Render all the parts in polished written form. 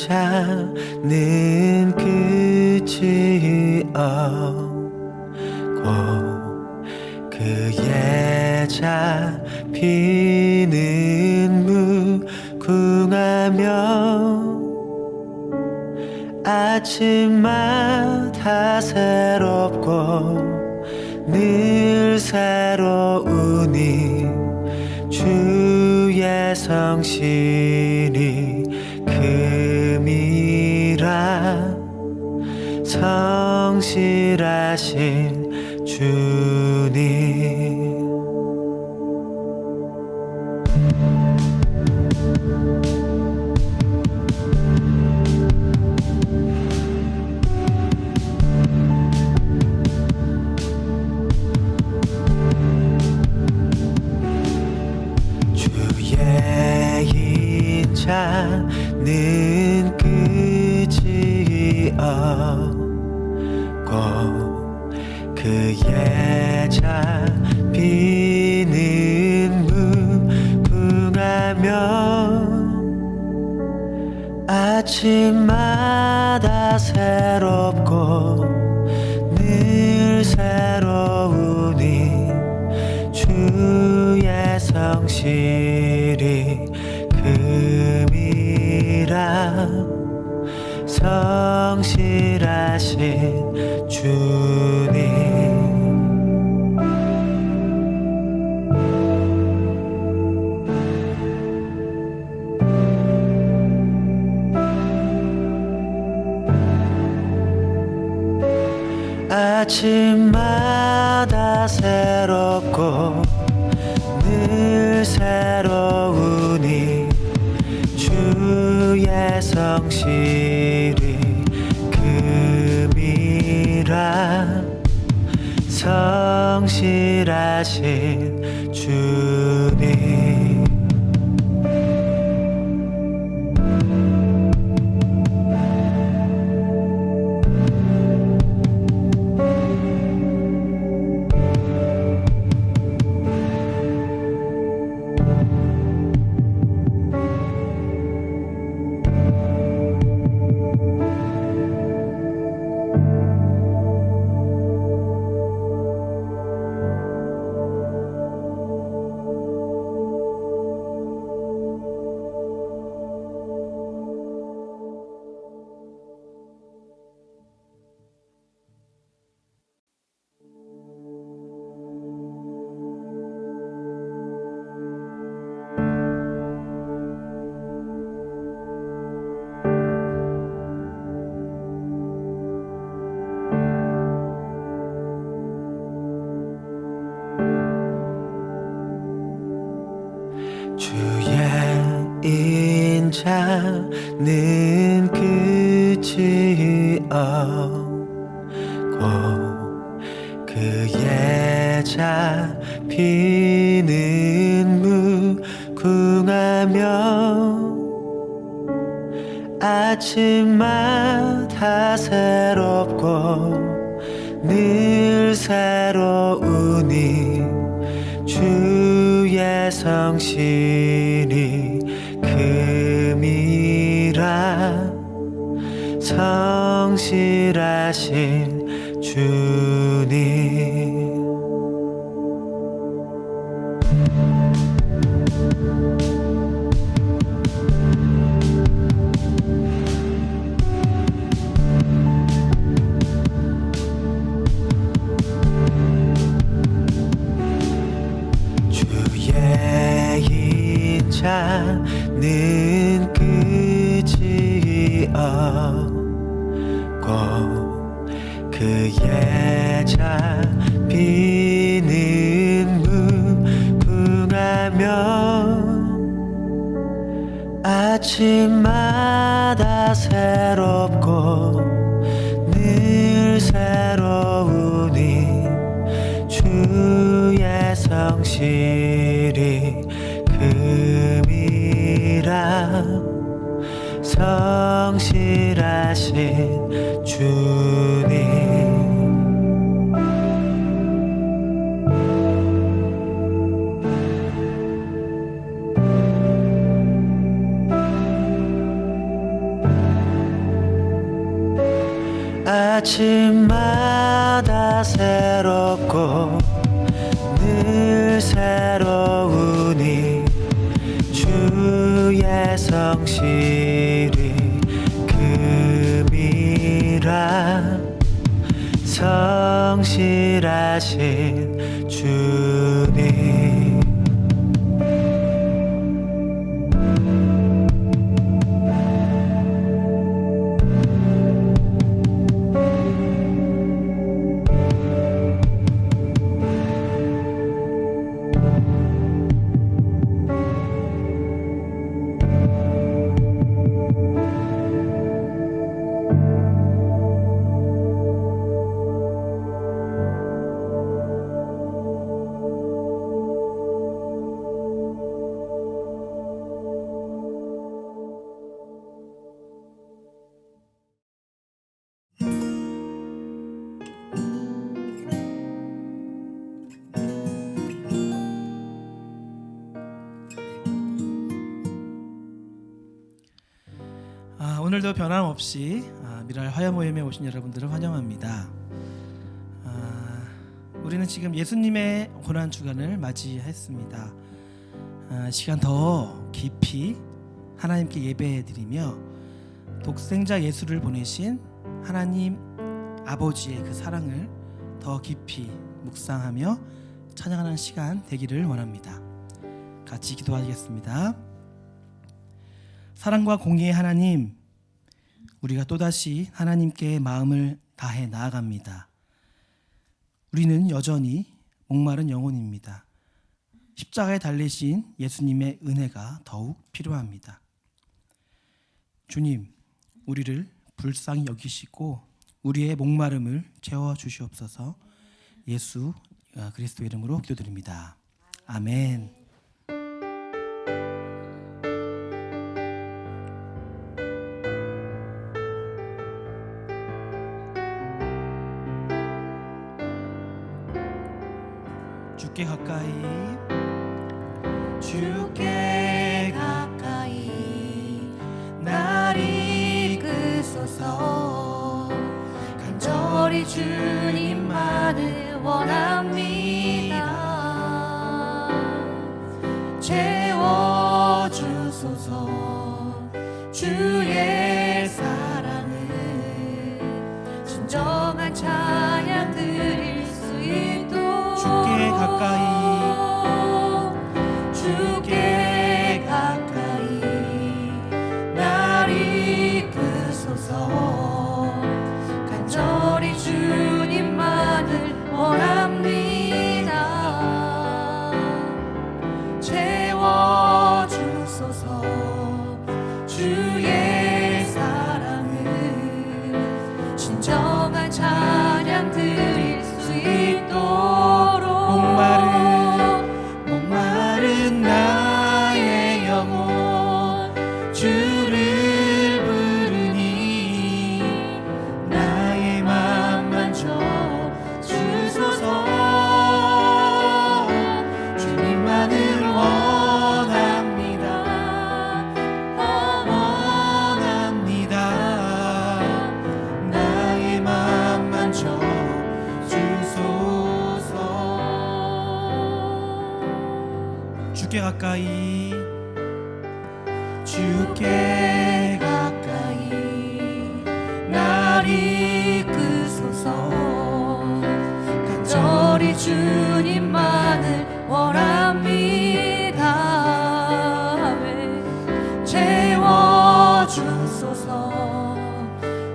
자는 끝이 없고 그의 잡히는 무궁하며 아침마다 새롭고 늘 새로우니 주의 성실이 금이라 성실하신 주님. 자는 끝이 없고 그의 잡히는 무궁하며 아침마다 새롭고 늘 새로우니 주의 성실이 금이라 성실하신 주님. 아침마다 새롭고 늘 새로우니 주의 성실이 금이라 성실하신 주님. 주의 인자는 끝이 없고 그의 잡히는 무궁하며 아침마다 새롭고 늘 새로우니 주의 성실이 금이라 성실하신 주님. 자는 끝이 없고 그의 잡히는 무궁하며 아침마다 새롭고 늘 새로우니 주의 성실이 금이라 성실하신 주님. 아침마다 새롭고 늘 새로우니 주의 성실이 금이라 성실하신 주님. 오늘도 변함없이 미랄 화요 모임에 오신 여러분들을 환영합니다. 우리는 지금 예수님의 고난 주간을 맞이했습니다. 시간 더 깊이 하나님께 예배드리며 독생자 예수를 보내신 하나님 아버지의 그 사랑을 더 깊이 묵상하며 찬양하는 시간 되기를 원합니다. 같이 기도하겠습니다. 사랑과 공의의 하나님, 우리가 또다시 하나님께 마음을 다해 나아갑니다. 우리는 여전히 목마른 영혼입니다. 십자가에 달리신 예수님의 은혜가 더욱 필요합니다. 주님, 우리를 불쌍히 여기시고 우리의 목마름을 채워주시옵소서. 예수 그리스도 이름으로 기도드립니다. 아멘. 주께 가까이, 주께 가까이 날 이끄소서. 간절히 주님만을 원합니다. 채워주소서. 주의 사랑을 진정한 찬양 드릴 수 있도록 주께 가까이, 주께 가까이 날 이끄소서. 간절히 주님만을 원합니다. 채워주소서. 주의 사랑을 진정한 찬양 드릴 수 있도록 목마른 나의 영혼 주를 부르니 나의 맘 만져 주소서. 주님만을 원합니다. 나의 맘 만져 주께 가까이, 주께 가까이 날 이끄소서. 간절히 주님만을 원합니다. 채워주소서.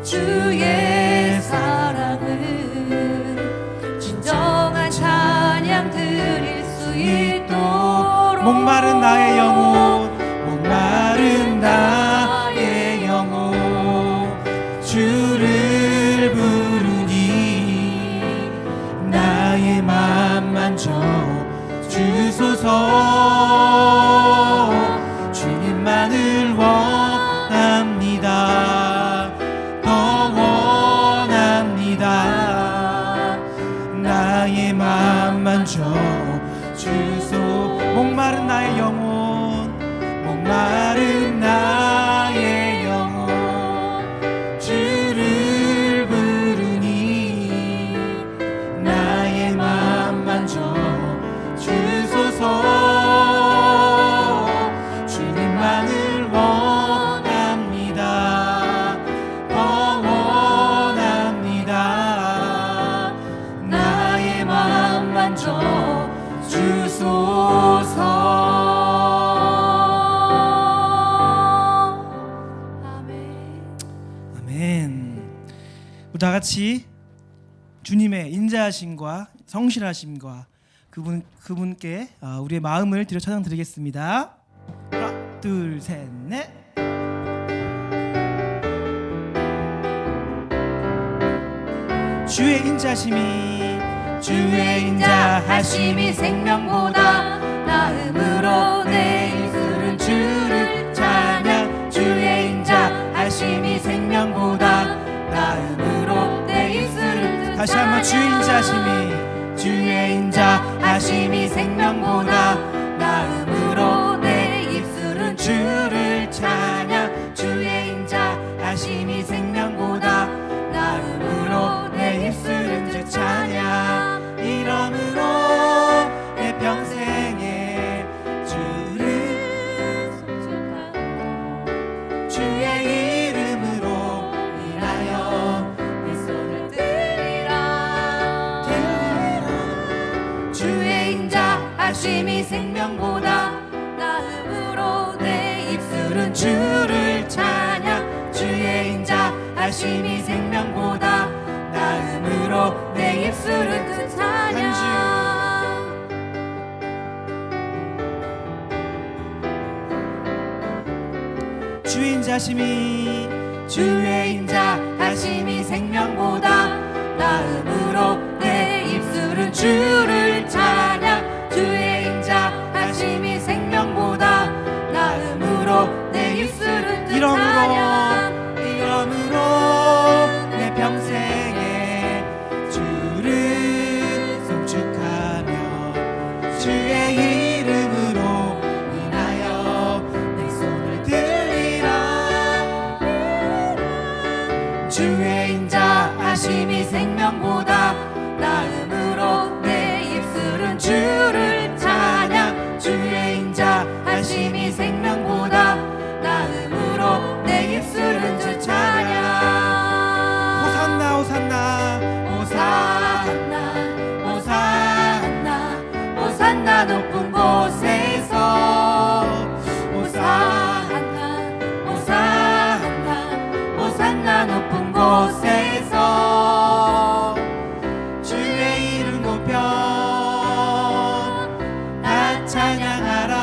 주의 사랑을 진정한 찬양 드릴 수 있도록 목마른 나의 영혼, 목마른 나의 영혼 주를 부르니 나의 맘 만져 주소서. 주님만을 원합니다. 더 원합니다. 나의 맘 만져 주소. 목마른 나의 영혼, 목마른 나의 영혼 주를 부르니 다 같이 주님의 인자하심과 성실하심과 그분께 우리의 마음을 드려 찬양드리겠습니다. 하나, 둘, 셋, 넷. 주의 인자하심이 생명보다 나음으로 내 입술은 주를 찬양. 주의 인자하심이 생명보다 나음으로 내 입술은 다시 한번 주의 인자하심이 생명보다 나음으로 내 입술은 주를 찬양. 주의 인자하심이 생명보다 나음으로 내 입술은 주 찬양. 이러므로 내 평생에 주를 주의 이름으로 인하여 내 손을 들리라. 주의 인자하심이 생명보다 나음으로 내 입술은 주를 찬양. 주의 인자하심이 생명보다 나음으로 내 입술은 그 찬양. 주의 인자하심이 생명보다 나음으로 내 입술은 주를 찬양. 주의 인자하심이 생명보다 나음으로 내 입술은 그 찬양. 이러므로 내 평생에 주를 송축하며 주의 이름으로 인하여 내 손을 들리라. 주의 인자하심이 생명보다 나음으로 내 입술은 주를 찬양. 주의 인자하심이 생명보다 나음으로 내 입술은 주 찬양. 호산나 호산나 호산나 호산나 호산나 높은 곳에서 호산나 호산나 호산나 높은 곳에서 주의 이름 높여 나 찬양하라.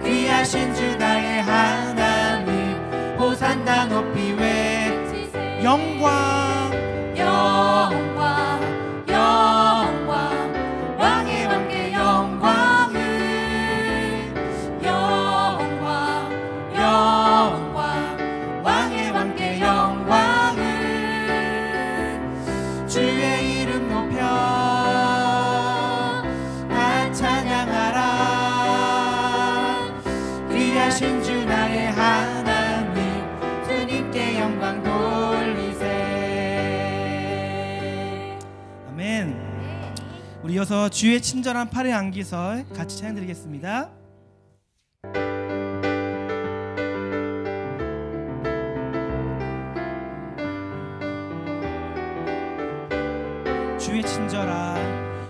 귀하신 주 나의 하나님 호산나 높이 외치세. 영광 영광 영광 왕의 왕께 영광을. 영광 영광 왕의 왕께 영광을. 주의 이름 높여 나 찬양하라. 귀하신 주 나의 하나님 주님께 영광 돌리세. 아멘. 우리 이어서 주의 친절한 팔의 안기설 같이 찬양드리겠습니다.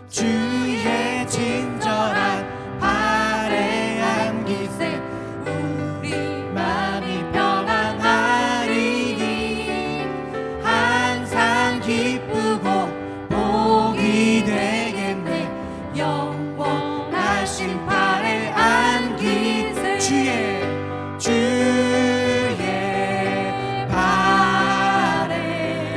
주의 친절한 팔의 안기세. 우리 마음이 평안하리니 항상 기쁘고 복이 되겠네. 영원하신 팔의 안기세. 주의 팔에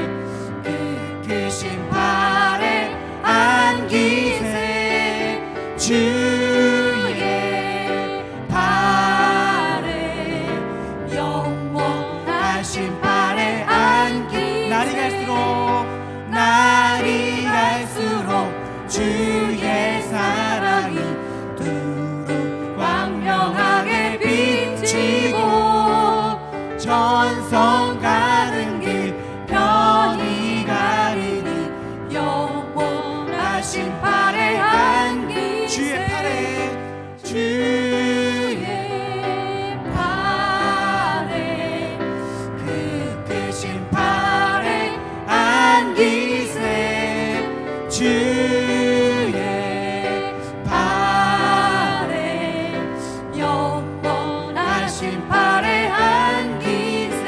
크신 팔에 안기세. 주의 팔에 영원하신 팔에 안기세. 날이 갈수록 주의 사랑이 두루 광명하게 비치고 전성 가는 길 편히 가리니 영원하신 팔의 안기세. 주의 팔에 크신 팔의 안기세. 주의 팔에 영원하신 팔의 안기세.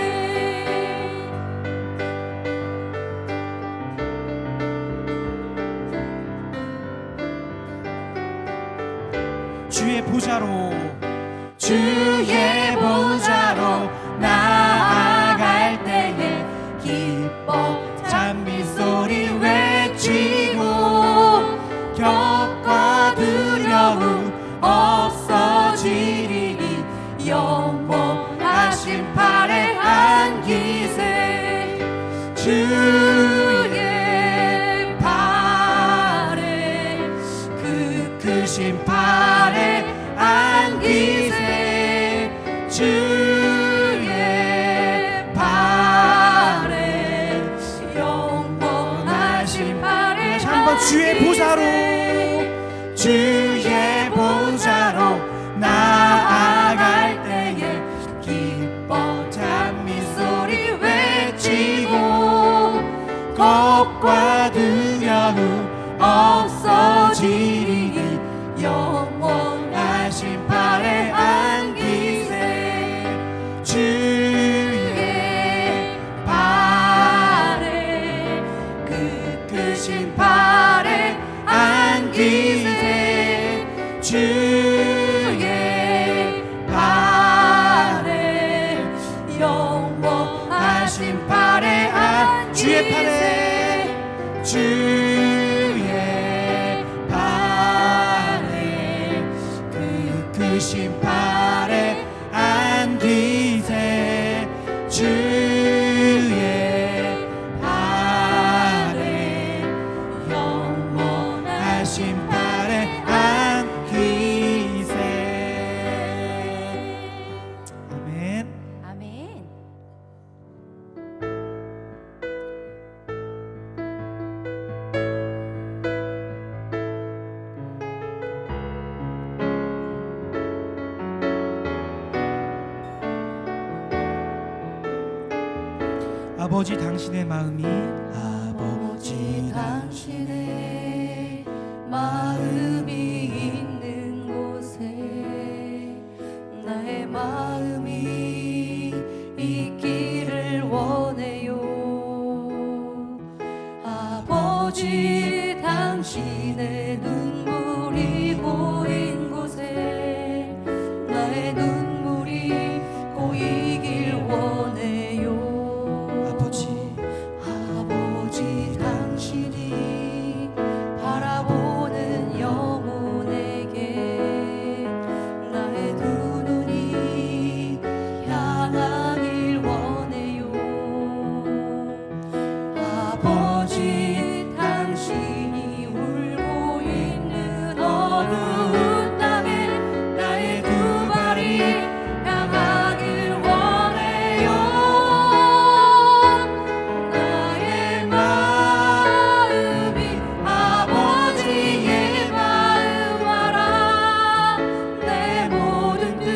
주의 보좌로 주의 보좌로 나아갈 때에 기뻐 찬미소리 외치고 격과 두려움 없어지리니 영원하신 팔에 안기세 주의 팔에 그 크신 팔에 안기세 주의 팔에 영원하신 팔에 다시 한번 주의 보좌로 주의 보좌로 나아갈 때에 기뻐 찬미소리 외치고 겁과 두려움 없어지리니 영원하신 팔에 안기세 주의 팔에 그 크신 팔에 안기세 주의 팔에 영원하신 팔에 주의 팔에 주의 팔에 그 크신 팔에 안기세 주의 팔에 영원하신 팔에 안기세 아멘. 아멘. 아버지 당신의 마음이 아버지 당신의 마음이 있는 곳에 나의 마음이 있기를 원해요 아버지 당신의 눈물이 고인 곳에 나의 눈물이 고이길 원해요 아버지 당신이 바라보는 영혼에게 나의 두 눈이 향하길 원해요 아버지 당신이 울고 있는 어두운 땅에 나의 두 발이 향하길 원해요 나의 마음이 아버지의 마음 알아 내 모든 뜻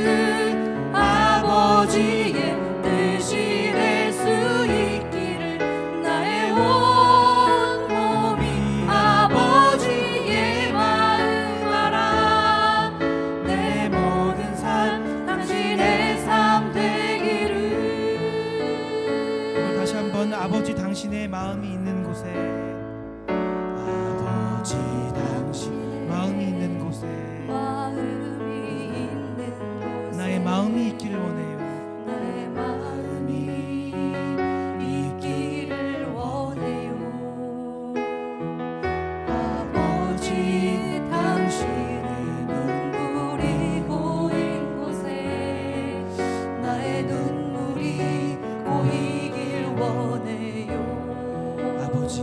아버지의 뜻이 될 수 있기를 나의 온 몸이 아버지의 마음 알아 내 모든 삶 당신의 삶 되기를 오늘 다시 한번 아버지 당신의 마음이 있는 곳에 아버지 당신의 마음이 있는 곳에 마음이 있는 곳에 나의 마음이 있기를 원해요. 나의 마음이 있기를 원해요 아버지 당신의 눈물이 고인 곳에 나의 눈물이 고이길 원해요 아버지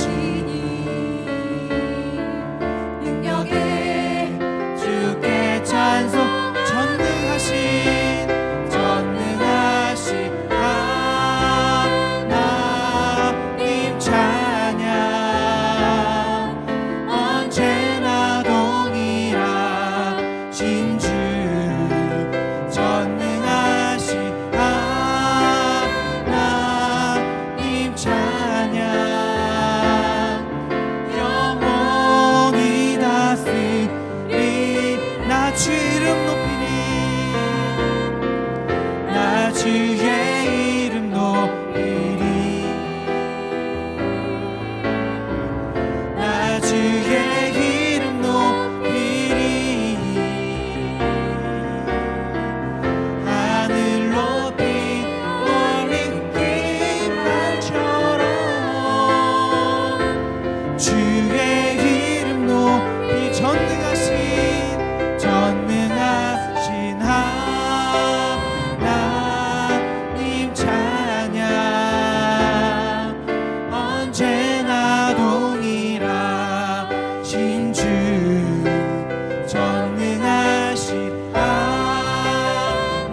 하시니 능력에 주께 찬송. 전능하신 하나님 찬양. 언제나 동일하신 주. 전능하신 하나님 찬양. 영원히 다스리. 나 주 이름 높이니. 나 주의 이름 높이리. 나 주의 이름 높이리. 하늘 높이 멀리 깃발처럼 주의 이름 높이. 전능하신 하나님 찬양. 언제나 동일하신 주. 전능하신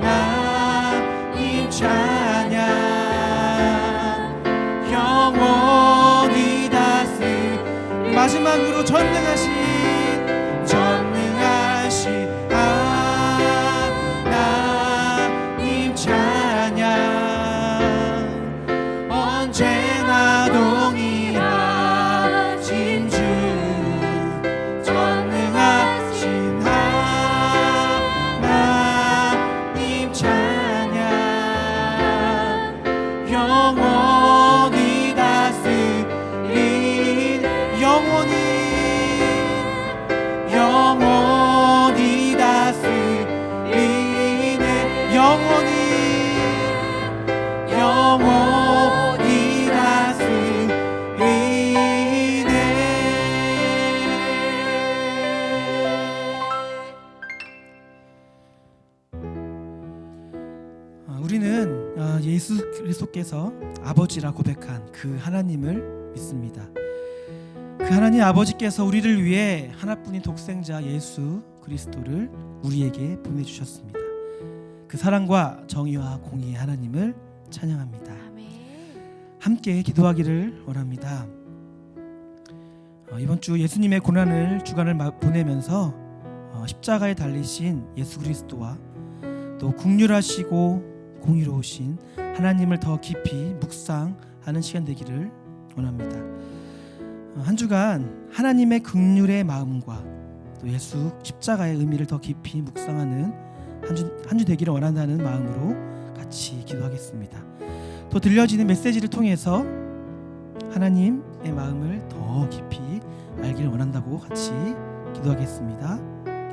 하나님 찬양. 영원히 다스리. 마지막으로 전능하신 하나님 찬양. 언제나 동일하신 주. 전능하신 하나님 찬양. 영원히 다스린. 영원히 다스리네. 영원히 다스리네. 우리는 예수 그리스도께서 아버지라 고백한 그 하나님을 믿습니다. 그 하나님 아버지께서 우리를 위해 하나뿐인 독생자 예수 그리스도를 우리에게 보내주셨습니다. 그 사랑과 정의와 공의의 하나님을 찬양합니다. 함께 기도하기를 원합니다. 이번 주 예수님의 고난을 주간을 보내면서 십자가에 달리신 예수 그리스도와 또 긍휼하시고 공의로우신 하나님을 더 깊이 묵상하는 시간 되기를 원합니다. 한 주간 하나님의 긍휼의 마음과 또 예수 십자가의 의미를 더 깊이 묵상하는 한 주 되기를 원한다는 마음으로 같이 기도하겠습니다. 또 들려지는 메시지를 통해서 하나님의 마음을 더 깊이 알기를 원한다고 같이 기도하겠습니다.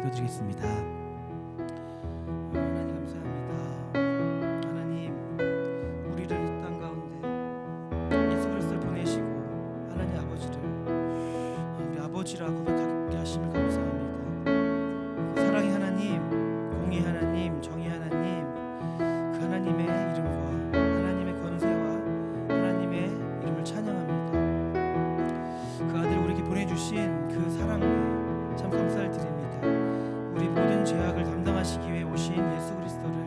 기도드리겠습니다. 하나님 감사합니다. 하나님 우리를 이 땅 가운데 예수 그리스도를 보내시고 하나님 아버지를 우리 아버지라 고백하게 하심을 감사합니다. 그 사랑의 하나님, 공의 하나님, 정의 하나님, 그 하나님의 이름과 하나님의 권세와 하나님의 이름을 찬양합니다. 그 아들 우리에게 보내주신 그 사랑에 참 감사를 드립니다. 우리 모든 죄악을 담당하시기 위해 오신 예수 그리스도를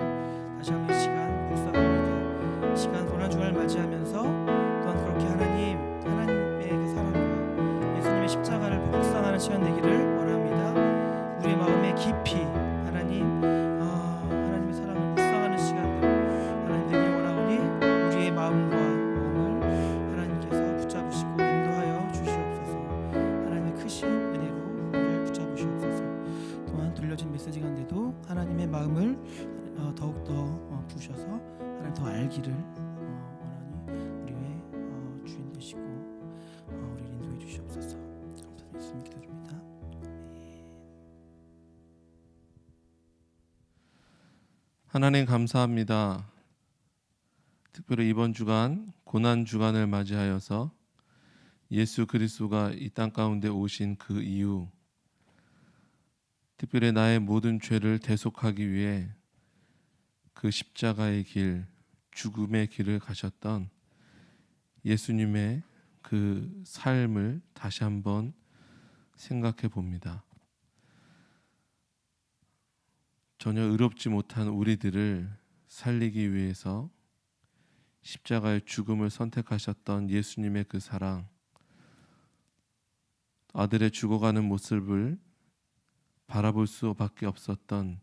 다시 한번 이 시간 묵상합니다. 이 시간 고난주간을 맞이하면서 또한 그렇게 하나님의 그 사랑과 예수님의 십자가를 묵상하는 시간 되기를 원합니다. 우리의 마음에 깊이 하나님의 사랑을 묵상하는 시간들 하나님 되길 원하오니 우리의 마음과 몸을 하나님께서 붙잡으시고 인도하여 주시옵소서. 하나님의 크신 은혜로 우리를 붙잡으시옵소서. 또한 들려진 메시지 가운데도 하나님의 마음을 더욱더 부으셔서 하나님 더 알기를 원하니 우리의 주인 되시고 우리를 인도해 주시옵소서. 감사드리며 예수님 기도드립니다. 하나님 감사합니다. 특별히 이번 주간 고난 주간을 맞이하여서 예수 그리스도가 이 땅 가운데 오신 그 이유, 특별히 나의 모든 죄를 대속하기 위해 그 십자가의 길, 죽음의 길을 가셨던 예수님의 그 삶을 다시 한번 생각해 봅니다. 전혀 의롭지 못한 우리들을 살리기 위해서 십자가의 죽음을 선택하셨던 예수님의 그 사랑, 아들의 죽어가는 모습을 바라볼 수밖에 없었던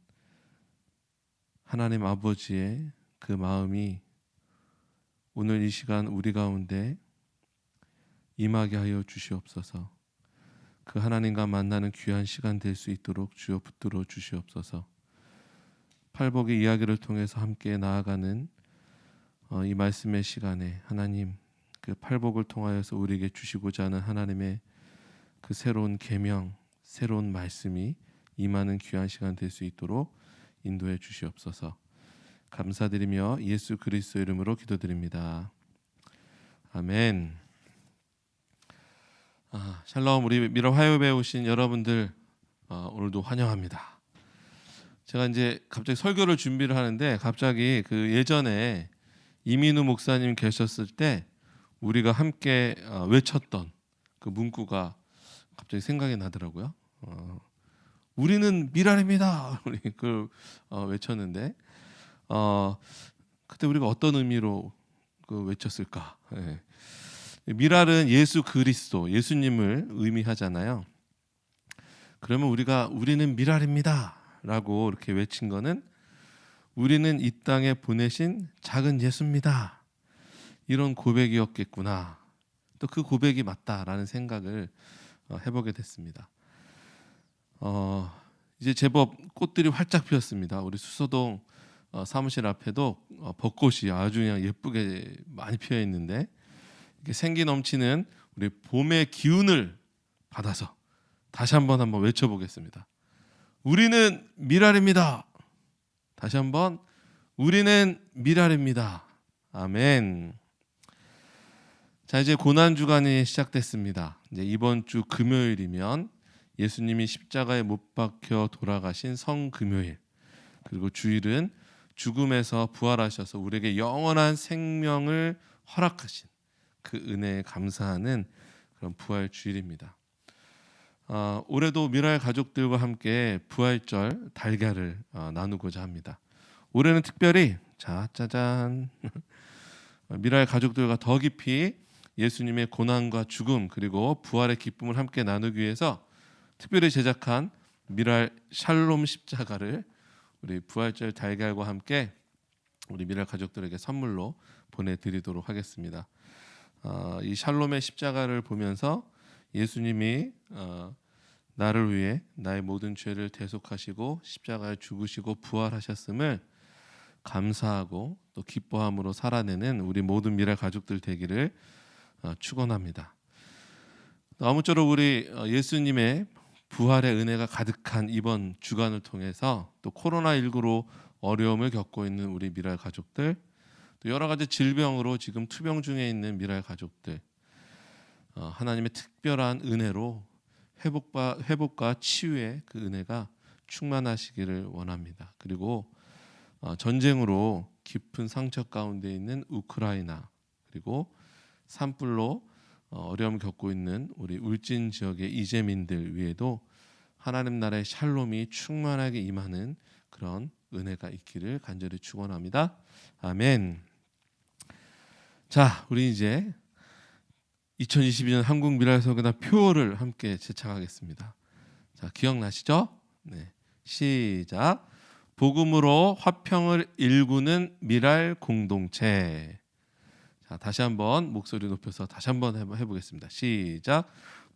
하나님 아버지의 그 마음이 오늘 이 시간 우리 가운데 임하게 하여 주시옵소서. 그 하나님과 만나는 귀한 시간 될 수 있도록 주여 붙들어 주시옵소서. 팔복의 이야기를 통해서 함께 나아가는 이 말씀의 시간에 하나님 그 팔복을 통하여서 우리에게 주시고자 하는 하나님의 그 새로운 계명, 새로운 말씀이 임하는 귀한 시간 될 수 있도록 인도해 주시옵소서. 감사드리며 예수 그리스도 이름으로 기도드립니다. 아멘. 샬롬. 우리 미러 화요일에 오신 여러분들 오늘도 환영합니다. 제가 이제 갑자기 설교를 준비를 하는데 갑자기 그 예전에 이민우 목사님 계셨을 때 우리가 함께 외쳤던 그 문구가 갑자기 생각이 나더라고요. 우리는 미랄입니다. 우리 그 외쳤는데 그때 우리가 어떤 의미로 그 외쳤을까? 예. 미랄은 예수 그리스도, 예수님을 의미하잖아요. 그러면 우리는 미랄입니다라고 이렇게 외친 거는 우리는 이 땅에 보내신 작은 예수입니다. 이런 고백이었겠구나. 또 그 고백이 맞다라는 생각을 해보게 됐습니다. 이제 제법 꽃들이 활짝 피었습니다. 우리 수서동 사무실 앞에도 벚꽃이 아주 그냥 예쁘게 많이 피어 있는데 이렇게 생기 넘치는 우리 봄의 기운을 받아서 다시 한번 외쳐보겠습니다. 우리는 미랄입니다. 다시 한번 우리는 미랄입니다. 아멘. 자, 이제 고난 주간이 시작됐습니다. 이제 이번 주 금요일이면 예수님이 십자가에 못 박혀 돌아가신 성금요일, 그리고 주일은 죽음에서 부활하셔서 우리에게 영원한 생명을 허락하신 그 은혜에 감사하는 그런 부활 주일입니다. 올해도 미랄 가족들과 함께 부활절 달걀을 나누고자 합니다. 올해는 특별히 짜잔 미랄 가족들과 더 깊이 예수님의 고난과 죽음 그리고 부활의 기쁨을 함께 나누기 위해서 특별히 제작한 미랄 샬롬 십자가를 우리 부활절 달걀과 함께 우리 미랄 가족들에게 선물로 보내드리도록 하겠습니다. 이 샬롬의 십자가를 보면서 예수님이 나를 위해 나의 모든 죄를 대속하시고 십자가에 죽으시고 부활하셨음을 감사하고 또 기뻐함으로 살아내는 우리 모든 미랄 가족들 되기를 축원합니다. 아무쪼록 우리 예수님의 부활의 은혜가 가득한 이번 주간을 통해서 또 코로나19로 어려움을 겪고 있는 우리 미랄 가족들, 또 여러 가지 질병으로 지금 투병 중에 있는 미랄 가족들, 하나님의 특별한 은혜로 회복과 치유의 그 은혜가 충만하시기를 원합니다. 그리고 전쟁으로 깊은 상처 가운데 있는 우크라이나, 그리고 산불로 어려움을 겪고 있는 우리 울진 지역의 이재민들 위에도 하나님 나라의 샬롬이 충만하게 임하는 그런 은혜가 있기를 간절히 축원합니다. 아멘. 자, 우리 이제 2022년 한국 미랄서교단 표어를 함께 제창하겠습니다. 자, 기억나시죠? 네, 시작. 복음으로 화평을 일구는 미랄 공동체. 자, 다시 한번 목소리 높여서 다시 한번 해보겠습니다. 시작.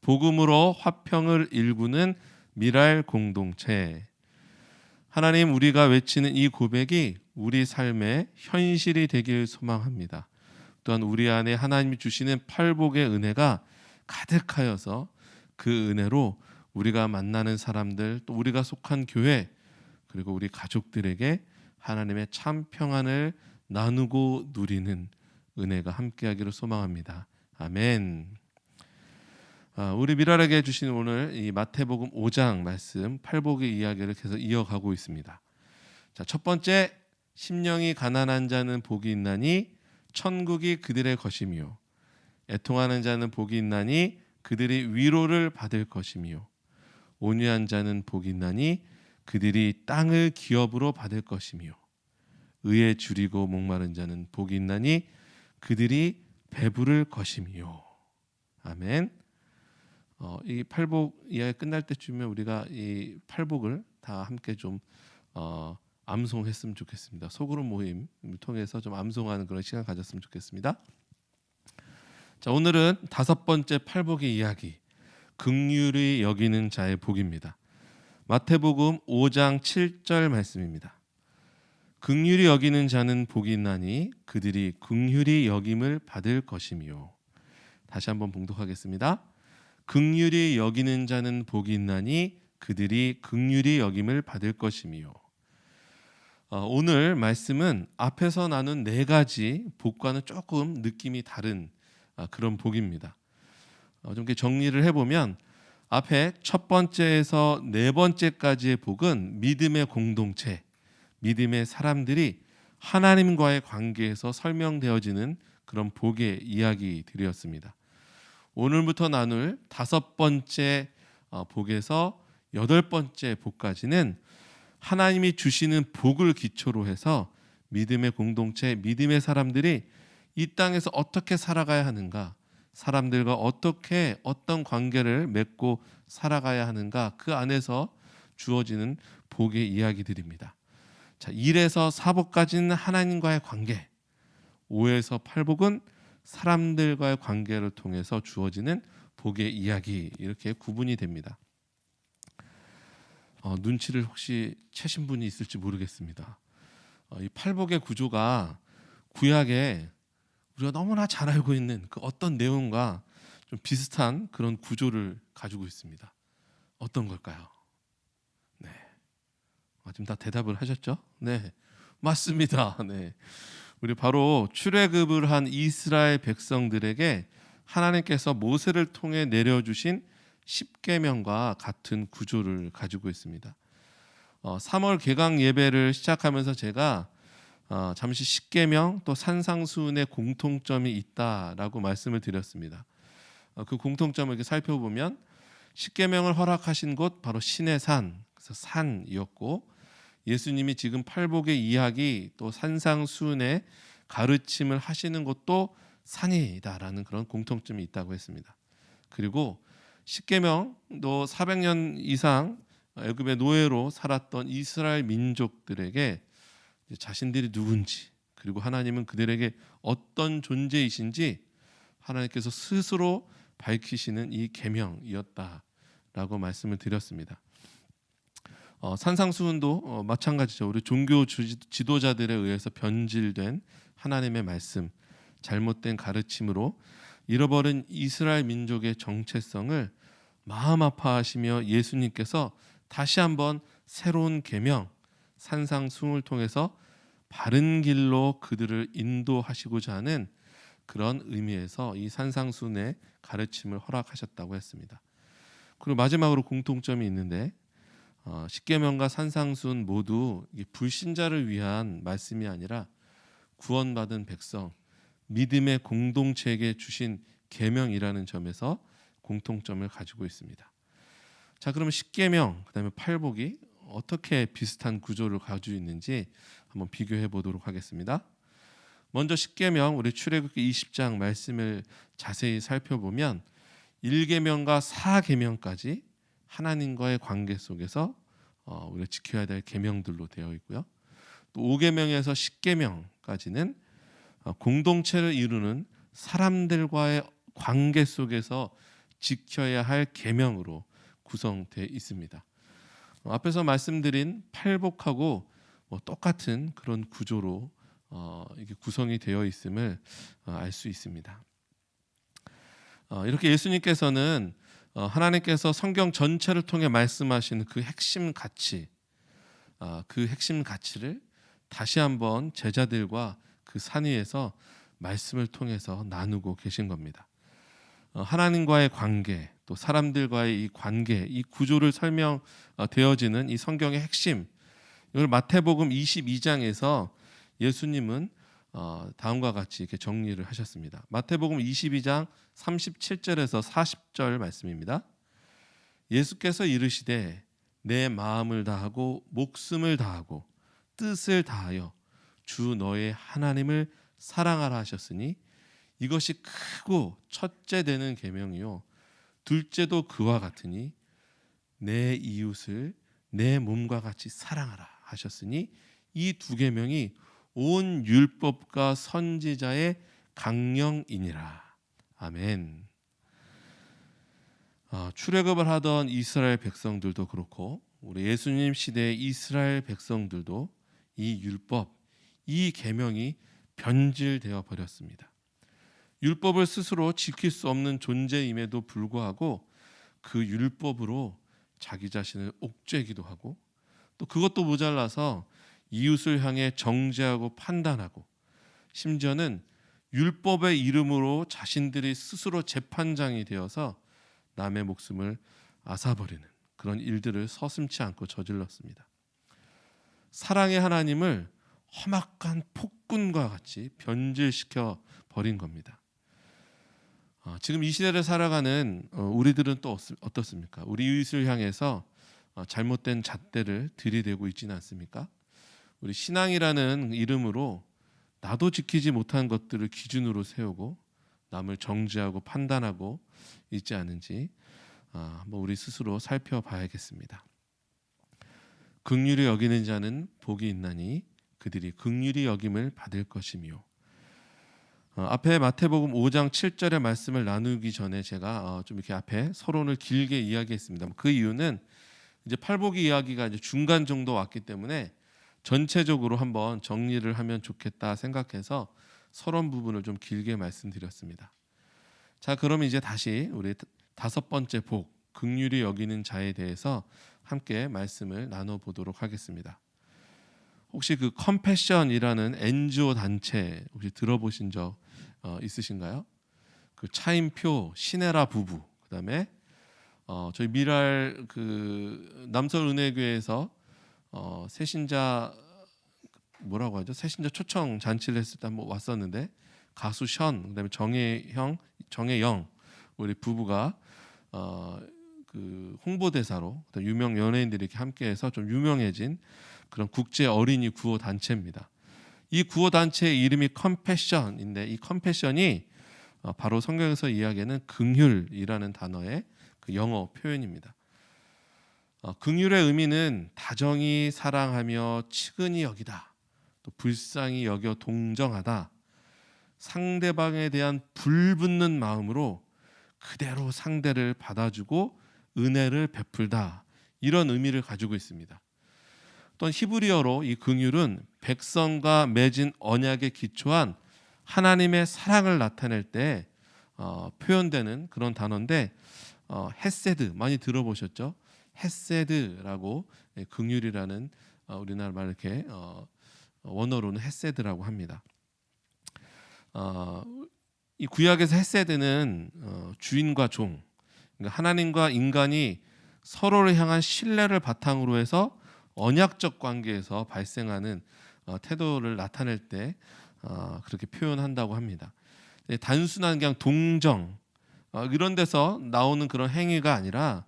복음으로 화평을 일구는 미랄 공동체. 하나님, 우리가 외치는 이 고백이 우리 삶의 현실이 되길 소망합니다. 또한 우리 안에 하나님이 주시는 팔복의 은혜가 가득하여서 그 은혜로 우리가 만나는 사람들, 또 우리가 속한 교회, 그리고 우리 가족들에게 하나님의 참 평안을 나누고 누리는 은혜가 함께하기를 소망합니다. 아멘. 우리 미랄에게 주신 오늘 이 마태복음 5장 말씀 팔복의 이야기를 계속 이어가고 있습니다. 자, 첫 번째, 심령이 가난한 자는 복이 있나니 천국이 그들의 것이며 애통하는 자는 복이 있나니 그들이 위로를 받을 것이며 온유한 자는 복이 있나니 그들이 땅을 기업으로 받을 것이며 의에 줄이고 목마른 자는 복이 있나니 그들이 배부를 것이며. 아멘. 이 팔복 이야기 끝날 때쯤에 우리가 이 팔복을 다 함께 좀 암송했으면 좋겠습니다. 소그룹 모임을 통해서 좀 암송하는 그런 시간 가졌으면 좋겠습니다. 자, 오늘은 5번째 팔복의 이야기, 긍휼히 여기는 자의 복입니다. 마태복음 5장 7절 말씀입니다. 긍휼히 여기는 자는 복이 있나니 그들이 긍휼히 여김을 받을 것이며. 다시 한번 봉독하겠습니다. 긍휼히 여기는 자는 복이 있나니 그들이 긍휼히 여김을 받을 것이며. 오늘 말씀은 앞에서 나눈 4가지 복과는 조금 느낌이 다른 그런 복입니다. 좀 이렇게 정리를 해보면 앞에 첫 번째에서 4번째까지의 복은 믿음의 공동체, 믿음의 사람들이 하나님과의 관계에서 설명되어지는 그런 복의 이야기들이었습니다. 오늘부터 나눌 5번째 복에서 8번째 복까지는 하나님이 주시는 복을 기초로 해서 믿음의 공동체, 믿음의 사람들이 이 땅에서 어떻게 살아가야 하는가, 사람들과 어떻게 어떤 관계를 맺고 살아가야 하는가, 그 안에서 주어지는 복의 이야기들입니다. 자, 1에서 4복까지는 하나님과의 관계, 5에서 8복은 사람들과의 관계를 통해서 주어지는 복의 이야기, 이렇게 구분이 됩니다. 눈치를 혹시 채신 분이 있을지 모르겠습니다. 이 팔복의 구조가 구약에 우리가 너무나 잘 알고 있는 그 어떤 내용과 좀 비슷한 그런 구조를 가지고 있습니다. 어떤 걸까요? 네, 지금 다 대답을 하셨죠? 네, 맞습니다. 네, 우리 바로 출애굽을 한 이스라엘 백성들에게 하나님께서 모세를 통해 내려주신 10계명과 같은 구조를 가지고 있습니다. 3월 개강 예배를 시작하면서 제가 잠시 10계명 또 산상수훈의 공통점이 있다라고 말씀을 드렸습니다. 그 공통점을 이렇게 살펴보면 10계명을 허락하신 곳 바로 신의 산, 그래서 산이었고, 예수님이 지금 팔복의 이야기 또 산상수훈의 가르침을 하시는 곳도 산이다라는 그런 공통점이 있다고 했습니다. 그리고 10계명도 400년 이상 애굽의 노예로 살았던 이스라엘 민족들에게 자신들이 누군지, 그리고 하나님은 그들에게 어떤 존재이신지 하나님께서 스스로 밝히시는 이 계명이었다라고 말씀을 드렸습니다. 산상수훈도 마찬가지죠. 우리 종교 지도자들에 의해서 변질된 하나님의 말씀, 잘못된 가르침으로 잃어버린 이스라엘 민족의 정체성을 마음 아파하시며 예수님께서 다시 한번 새로운 계명, 산상수훈을 통해서 바른 길로 그들을 인도하시고자 하는 그런 의미에서 이 산상수훈의 가르침을 허락하셨다고 했습니다. 그리고 마지막으로 공통점이 있는데 10계명과 산상수훈 모두 불신자를 위한 말씀이 아니라 구원받은 백성, 믿음의 공동체에게 주신 계명이라는 점에서 공통점을 가지고 있습니다. 자, 그러면 10계명, 그다음에 팔복이 어떻게 비슷한 구조를 가지고 있는지 한번 비교해 보도록 하겠습니다. 먼저 10계명, 우리 출애굽기 20장 말씀을 자세히 살펴보면 1계명과 4계명까지 하나님과의 관계 속에서 우리가 지켜야 될 계명들로 되어 있고요. 또 5계명에서 10계명까지는 공동체를 이루는 사람들과의 관계 속에서 지켜야 할 계명으로 구성되어 있습니다. 앞에서 말씀드린 팔복하고 똑같은 그런 구조로 이게 구성이 되어 있음을 알 수 있습니다. 이렇게 예수님께서는 하나님께서 성경 전체를 통해 말씀하시는 그 핵심 가치, 그 핵심 가치를 다시 한번 제자들과 그 산 위에서 말씀을 통해서 나누고 계신 겁니다. 하나님과의 관계, 또 사람들과의 이 관계, 이 구조를 설명되어지는 이 성경의 핵심, 이걸 마태복음 22장에서 예수님은 다음과 같이 이렇게 정리를 하셨습니다. 마태복음 22장 37절에서 40절 말씀입니다. 예수께서 이르시되 내 마음을 다하고 목숨을 다하고 뜻을 다하여 주 너의 하나님을 사랑하라 하셨으니 이것이 크고 첫째 되는 계명이요 둘째도 그와 같으니 내 이웃을 내 몸과 같이 사랑하라 하셨으니 이 두 계명이 온 율법과 선지자의 강령이니라. 아멘. 출애굽을 하던 이스라엘 백성들도 그렇고 우리 예수님 시대의 이스라엘 백성들도 이 율법, 이 계명이 변질되어 버렸습니다. 율법을 스스로 지킬 수 없는 존재임에도 불구하고 그 율법으로 자기 자신을 옥죄기도 하고 또 그것도 모자라서 이웃을 향해 정죄하고 판단하고 심지어는 율법의 이름으로 자신들이 스스로 재판장이 되어서 남의 목숨을 앗아버리는 그런 일들을 서슴지 않고 저질렀습니다. 사랑의 하나님을 험악한 폭군과 같이 변질시켜 버린 겁니다. 지금 이 시대를 살아가는 우리들은 또 어떻습니까? 우리 이웃을 향해서 잘못된 잣대를 들이대고 있지는 않습니까? 우리 신앙이라는 이름으로 나도 지키지 못한 것들을 기준으로 세우고 남을 정죄하고 판단하고 있지 않은지 한번 우리 스스로 살펴봐야겠습니다. 긍휼히 여기는 자는 복이 있나니 그들이 긍휼히 여김을 받을 것이며 앞에 마태복음 5장 7절의 말씀을 나누기 전에 제가 좀 이렇게 앞에 서론을 길게 이야기했습니다. 그 이유는 이제 팔복이 이야기가 이제 중간 정도 왔기 때문에 전체적으로 한번 정리를 하면 좋겠다 생각해서 서론 부분을 좀 길게 말씀드렸습니다. 자, 그럼 이제 다시 우리 다섯 번째 복, 긍휼히 여기는 자에 대해서 함께 말씀을 나눠보도록 하겠습니다. 혹시 그 컴패션이라는 NGO 단체 혹시 들어보신 적 있으신가요? 그 차인표, 신혜라 부부, 그다음에 저희 미랄 그 남서은혜교회에서 새신자 뭐라고 하죠? 새신자 초청 잔치를 했을 때 한번 왔었는데 가수 션, 그다음에 정혜영 우리 부부가 그 홍보대사로 유명 연예인들이 이렇게 함께해서 좀 유명해진 그런 국제 어린이 구호 단체입니다. 이 구호 단체의 이름이 컴패션인데 이 컴패션이 바로 성경에서 이야기하는 긍휼이라는 단어의 그 영어 표현입니다. 긍휼의 의미는 다정히 사랑하며 측은히 여기다, 또 불쌍히 여겨 동정하다, 상대방에 대한 불붙는 마음으로 그대로 상대를 받아주고 은혜를 베풀다, 이런 의미를 가지고 있습니다. 또한 히브리어로 이 긍휼은 백성과 맺은 언약에 기초한 하나님의 사랑을 나타낼 때 표현되는 그런 단어인데 헤세드 많이 들어보셨죠? 헤세드라고 긍휼이라는 우리나라 말 이렇게 원어로는 헤세드라고 합니다. 이 구약에서 헤세드는 주인과 종, 그러니까 하나님과 인간이 서로를 향한 신뢰를 바탕으로 해서 언약적 관계에서 발생하는 태도를 나타낼 때 그렇게 표현한다고 합니다. 단순한 그냥 동정 이런 데서 나오는 그런 행위가 아니라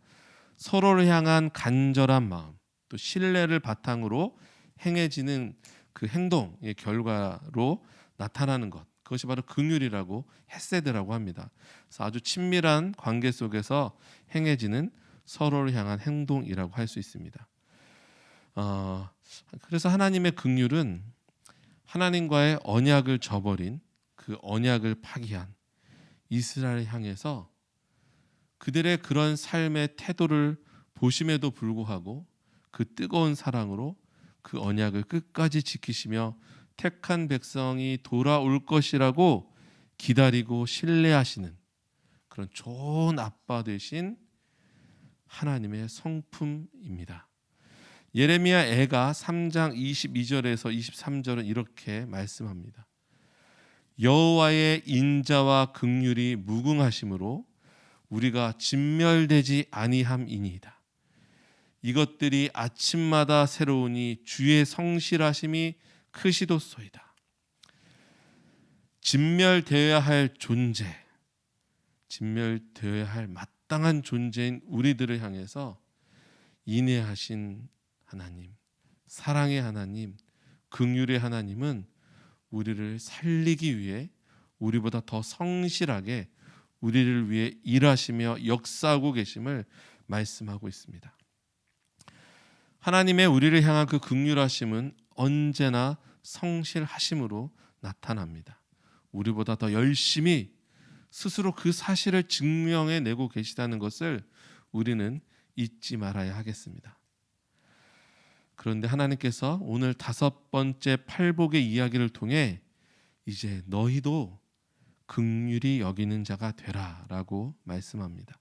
서로를 향한 간절한 마음, 또 신뢰를 바탕으로 행해지는 그 행동의 결과로 나타나는 것, 그것이 바로 긍휼이라고 헤세드라고 합니다. 그래서 아주 친밀한 관계 속에서 행해지는 서로를 향한 행동이라고 할 수 있습니다. 그래서 하나님의 긍휼은 하나님과의 언약을 저버린, 그 언약을 파기한 이스라엘을 향해서 그들의 그런 삶의 태도를 보심에도 불구하고 그 뜨거운 사랑으로 그 언약을 끝까지 지키시며 택한 백성이 돌아올 것이라고 기다리고 신뢰하시는 그런 좋은 아빠 되신 하나님의 성품입니다. 예레미야 애가 3장 22절에서 23절은 이렇게 말씀합니다. 여호와의 인자와 긍휼이 무궁하심으로 우리가 진멸되지 아니함이니이다. 이것들이 아침마다 새로우니 주의 성실하심이 크시도소이다. 진멸되어야 할 존재, 진멸되어야 할 마땅한 존재인 우리들을 향해서 인애하신 하나님, 사랑의 하나님, 긍휼의 하나님은 우리를 살리기 위해 우리보다 더 성실하게 우리를 위해 일하시며 역사하고 계심을 말씀하고 있습니다. 하나님의 우리를 향한 그 긍휼하심은 언제나 성실하심으로 나타납니다. 우리보다 더 열심히 스스로 그 사실을 증명해내고 계시다는 것을 우리는 잊지 말아야 하겠습니다. 그런데 하나님께서 오늘 5번째 팔복의 이야기를 통해 이제 너희도 긍휼히 여기는 자가 되라라고 말씀합니다.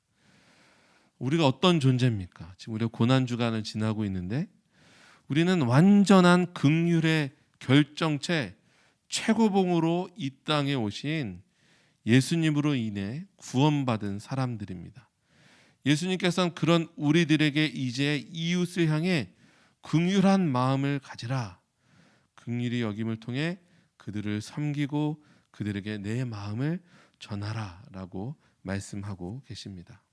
우리가 어떤 존재입니까? 지금 우리가 고난주간을 지나고 있는데 우리는 완전한 긍휼의 결정체 최고봉으로 이 땅에 오신 예수님으로 인해 구원받은 사람들입니다. 예수님께서는 그런 우리들에게 이제 이웃을 향해 긍휼한 마음을 가지라, 긍휼히 여김을 통해 그들을 섬기고 그들에게 내 마음을 전하라 라고 말씀하고 계십니다.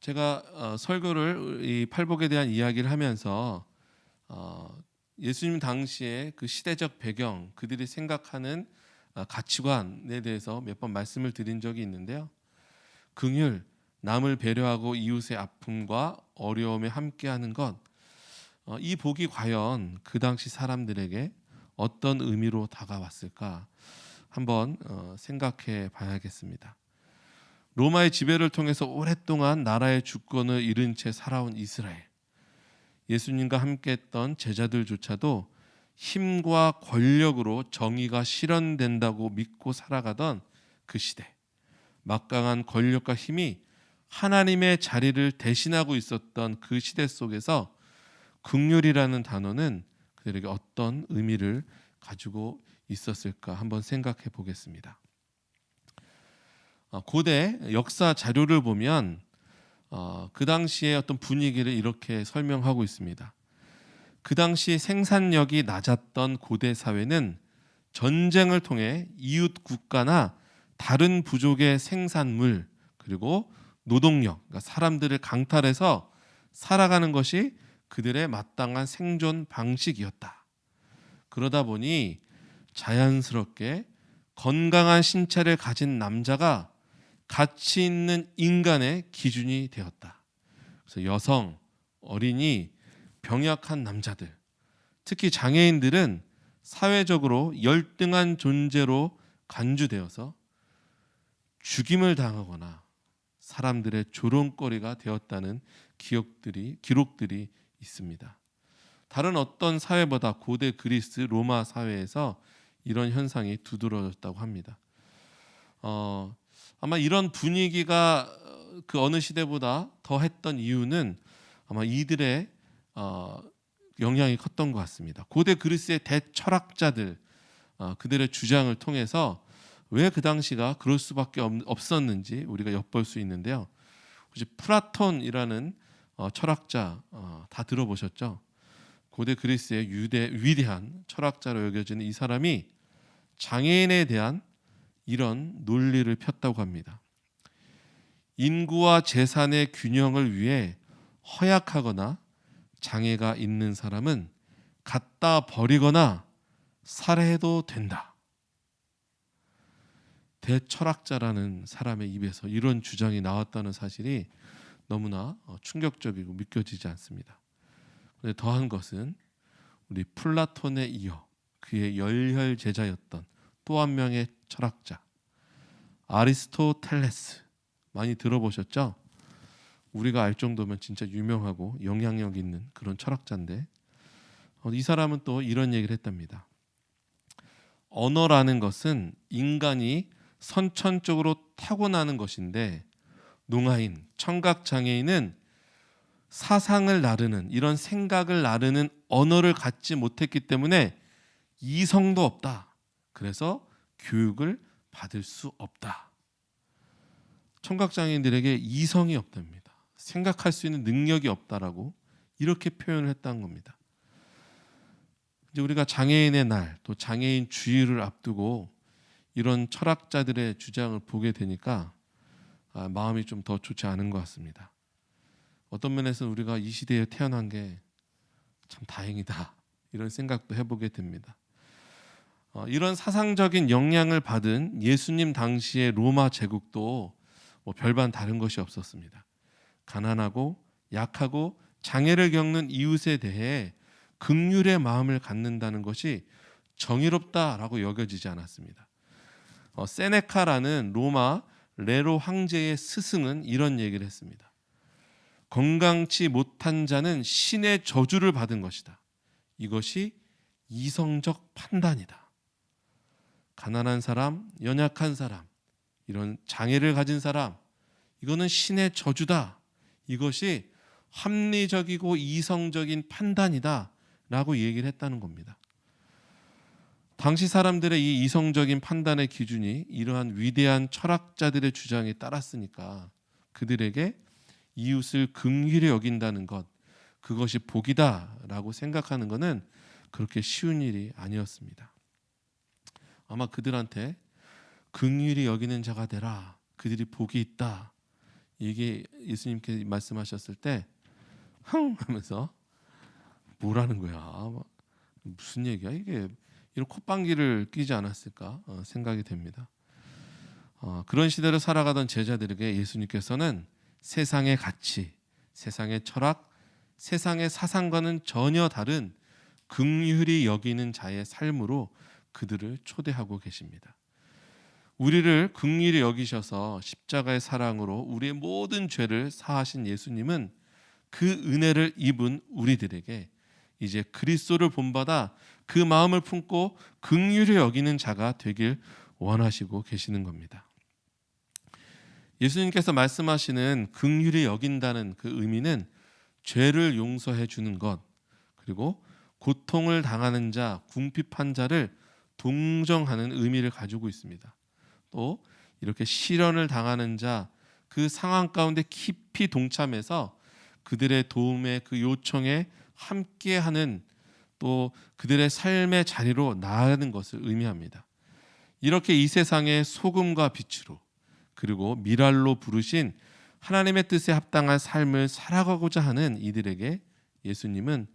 제가 설교를 이 팔복에 대한 이야기를 하면서 예수님 당시에 그 시대적 배경, 그들이 생각하는 가치관에 대해서 몇 번 말씀을 드린 적이 있는데요. 긍휼, 남을 배려하고 이웃의 아픔과 어려움에 함께하는 것, 이 복이 과연 그 당시 사람들에게 어떤 의미로 다가왔을까 한번 생각해 봐야겠습니다. 로마의 지배를 통해서 오랫동안 나라의 주권을 잃은 채 살아온 이스라엘, 예수님과 함께했던 제자들조차도 힘과 권력으로 정의가 실현된다고 믿고 살아가던 그 시대, 막강한 권력과 힘이 하나님의 자리를 대신하고 있었던 그 시대 속에서 긍휼이라는 단어는 그들에게 어떤 의미를 가지고 있었을까 한번 생각해 보겠습니다. 고대 역사 자료를 보면 그 당시의 어떤 분위기를 이렇게 설명하고 있습니다. 그 당시 생산력이 낮았던 고대 사회는 전쟁을 통해 이웃 국가나 다른 부족의 생산물 그리고 노동력, 그러니까 사람들을 강탈해서 살아가는 것이 그들의 마땅한 생존 방식이었다. 그러다 보니 자연스럽게 건강한 신체를 가진 남자가 가치 있는 인간의 기준이 되었다. 그래서 여성, 어린이, 병약한 남자들, 특히 장애인들은 사회적으로 열등한 존재로 간주되어서 죽임을 당하거나 사람들의 조롱거리가 되었다는 기록들이 있습니다. 다른 어떤 사회보다 고대 그리스, 로마 사회에서 이런 현상이 두드러졌다고 합니다. 아마 이런 분위기가 그 어느 시대보다 더했던 이유는 아마 이들의 영향이 컸던 것 같습니다. 고대 그리스의 대철학자들, 그들의 주장을 통해서 왜 그 당시가 그럴 수밖에 없었는지 우리가 엿볼 수 있는데요. 혹시 플라톤이라는 철학자 다 들어보셨죠? 고대 그리스의 위대한 철학자로 여겨지는 이 사람이 장애인에 대한 이런 논리를 폈다고 합니다. 인구와 재산의 균형을 위해 허약하거나 장애가 있는 사람은 갖다 버리거나 살해해도 된다. 대철학자라는 사람의 입에서 이런 주장이 나왔다는 사실이 너무나 충격적이고 믿겨지지 않습니다. 그런데 더한 것은 우리 플라톤에 이어 그의 열혈 제자였던 또 한 명의 철학자 아리스토텔레스, 많이 들어보셨죠? 우리가 알 정도면 진짜 유명하고 영향력 있는 그런 철학자인데 이 사람은 또 이런 얘기를 했답니다. 언어라는 것은 인간이 선천적으로 타고나는 것인데 농아인, 청각장애인은 사상을 나르는, 이런 생각을 나르는 언어를 갖지 못했기 때문에 이성도 없다. 그래서 교육을 받을 수 없다. 청각장애인들에게 이성이 없답니다. 생각할 수 있는 능력이 없다라고 이렇게 표현을 했다는 겁니다. 이제 우리가 장애인의 날, 또 장애인 주의를 앞두고 이런 철학자들의 주장을 보게 되니까 마음이 좀 더 좋지 않은 것 같습니다. 어떤 면에서는 우리가 이 시대에 태어난 게 참 다행이다, 이런 생각도 해보게 됩니다. 이런 사상적인 영향을 받은 예수님 당시의 로마 제국도 뭐 별반 다른 것이 없었습니다. 가난하고 약하고 장애를 겪는 이웃에 대해 긍휼의 마음을 갖는다는 것이 정의롭다라고 여겨지지 않았습니다. 세네카라는 로마 네로 황제의 스승은 이런 얘기를 했습니다. 건강치 못한 자는 신의 저주를 받은 것이다. 이것이 이성적 판단이다. 가난한 사람, 연약한 사람, 이런 장애를 가진 사람, 이거는 신의 저주다. 이것이 합리적이고 이성적인 판단이다 라고 얘기를 했다는 겁니다. 당시 사람들의 이 이성적인 판단의 기준이 이러한 위대한 철학자들의 주장에 따랐으니까 그들에게 이웃을 긍휼히 여긴다는 것, 그것이 복이다라고 생각하는 것은 그렇게 쉬운 일이 아니었습니다. 아마 그들한테 긍휼히 여기는 자가 되라, 그들이 복이 있다, 이게 예수님께 말씀하셨을 때 흥 하면서 뭐라는 거야, 무슨 얘기야 이게, 이런 콧방귀를 끼지 않았을까 생각이 됩니다. 그런 시대를 살아가던 제자들에게 예수님께서는 세상의 가치, 세상의 철학, 세상의 사상과는 전혀 다른 긍휼히 여기는 자의 삶으로 그들을 초대하고 계십니다. 우리를 긍휼히 여기셔서 십자가의 사랑으로 우리의 모든 죄를 사하신 예수님은 그 은혜를 입은 우리들에게 이제 그리스도를 본받아 그 마음을 품고 긍휼히 여기는 자가 되길 원하시고 계시는 겁니다. 예수님께서 말씀하시는 긍휼히 여긴다는 그 의미는 죄를 용서해 주는 것, 그리고 고통을 당하는 자, 궁핍한 자를 동정하는 의미를 가지고 있습니다. 또 이렇게 시련을 당하는 자, 그 상황 가운데 깊이 동참해서 그들의 도움의 그 요청에 함께하는, 또 그들의 삶의 자리로 나아가는 것을 의미합니다. 이렇게 이 세상의 소금과 빛으로, 그리고 미랄로 부르신 하나님의 뜻에 합당한 삶을 살아가고자 하는 이들에게 예수님은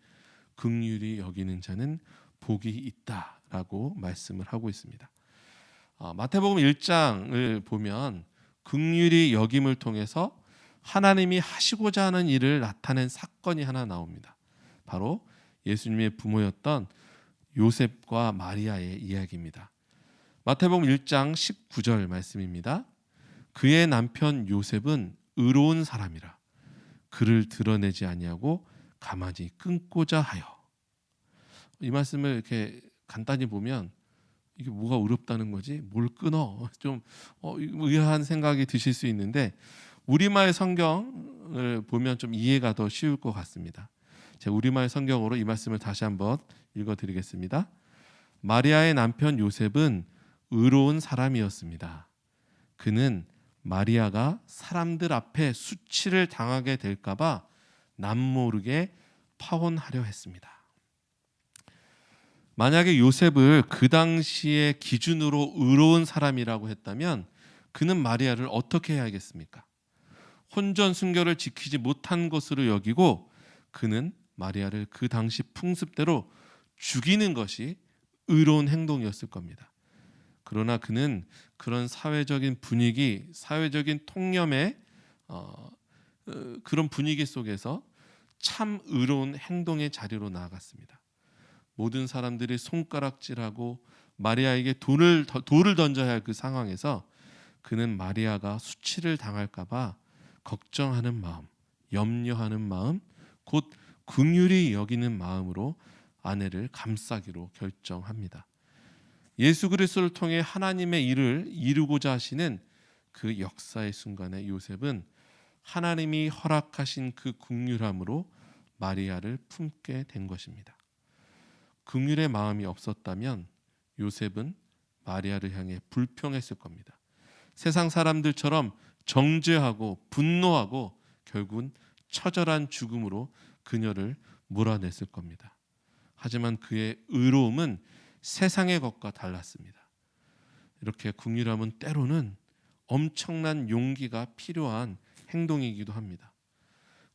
긍휼히 여기는 자는 복이 있다라고 말씀을 하고 있습니다. 마태복음 1장을 보면 긍휼히 여김을 통해서 하나님이 하시고자 하는 일을 나타낸 사건이 하나 나옵니다. 바로 예수님의 부모였던 요셉과 마리아의 이야기입니다. 마태복음 1장 19절 말씀입니다. 그의 남편 요셉은 의로운 사람이라 그를 드러내지 아니하고 가만히 끊고자 하여. 이 말씀을 이렇게 간단히 보면 이게 뭐가 어렵다는 거지? 뭘 끊어? 좀 의아한 생각이 드실 수 있는데 우리말 성경을 보면 좀 이해가 더 쉬울 것 같습니다. 제가 우리말 성경으로 이 말씀을 다시 한번 읽어드리겠습니다. 마리아의 남편 요셉은 의로운 사람이었습니다. 그는 마리아가 사람들 앞에 수치를 당하게 될까 봐 남모르게 파혼하려 했습니다. 만약에 요셉을 그 당시의 기준으로 의로운 사람이라고 했다면 그는 마리아를 어떻게 해야겠습니까? 혼전 순결을 지키지 못한 것으로 여기고 그는 마리아를 그 당시 풍습대로 죽이는 것이 의로운 행동이었을 겁니다. 그러나 그는 그런 사회적인 분위기, 사회적인 통념의 그런 분위기 속에서 참 의로운 행동의 자리로 나아갔습니다. 모든 사람들이 손가락질하고 마리아에게 돌을 던져야 할 그 상황에서 그는 마리아가 수치를 당할까 봐 걱정하는 마음, 염려하는 마음, 곧 긍휼히 여기는 마음으로 아내를 감싸기로 결정합니다. 예수 그리스도를 통해 하나님의 일을 이루고자 하시는 그 역사의 순간에 요셉은 하나님이 허락하신 그 긍휼함으로 마리아를 품게 된 것입니다. 긍휼의 마음이 없었다면 요셉은 마리아를 향해 불평했을 겁니다. 세상 사람들처럼 정죄하고 분노하고 결국은 처절한 죽음으로 그녀를 몰아냈을 겁니다. 하지만 그의 의로움은 세상의 것과 달랐습니다. 이렇게 긍휼함은 때로는 엄청난 용기가 필요한 행동이기도 합니다.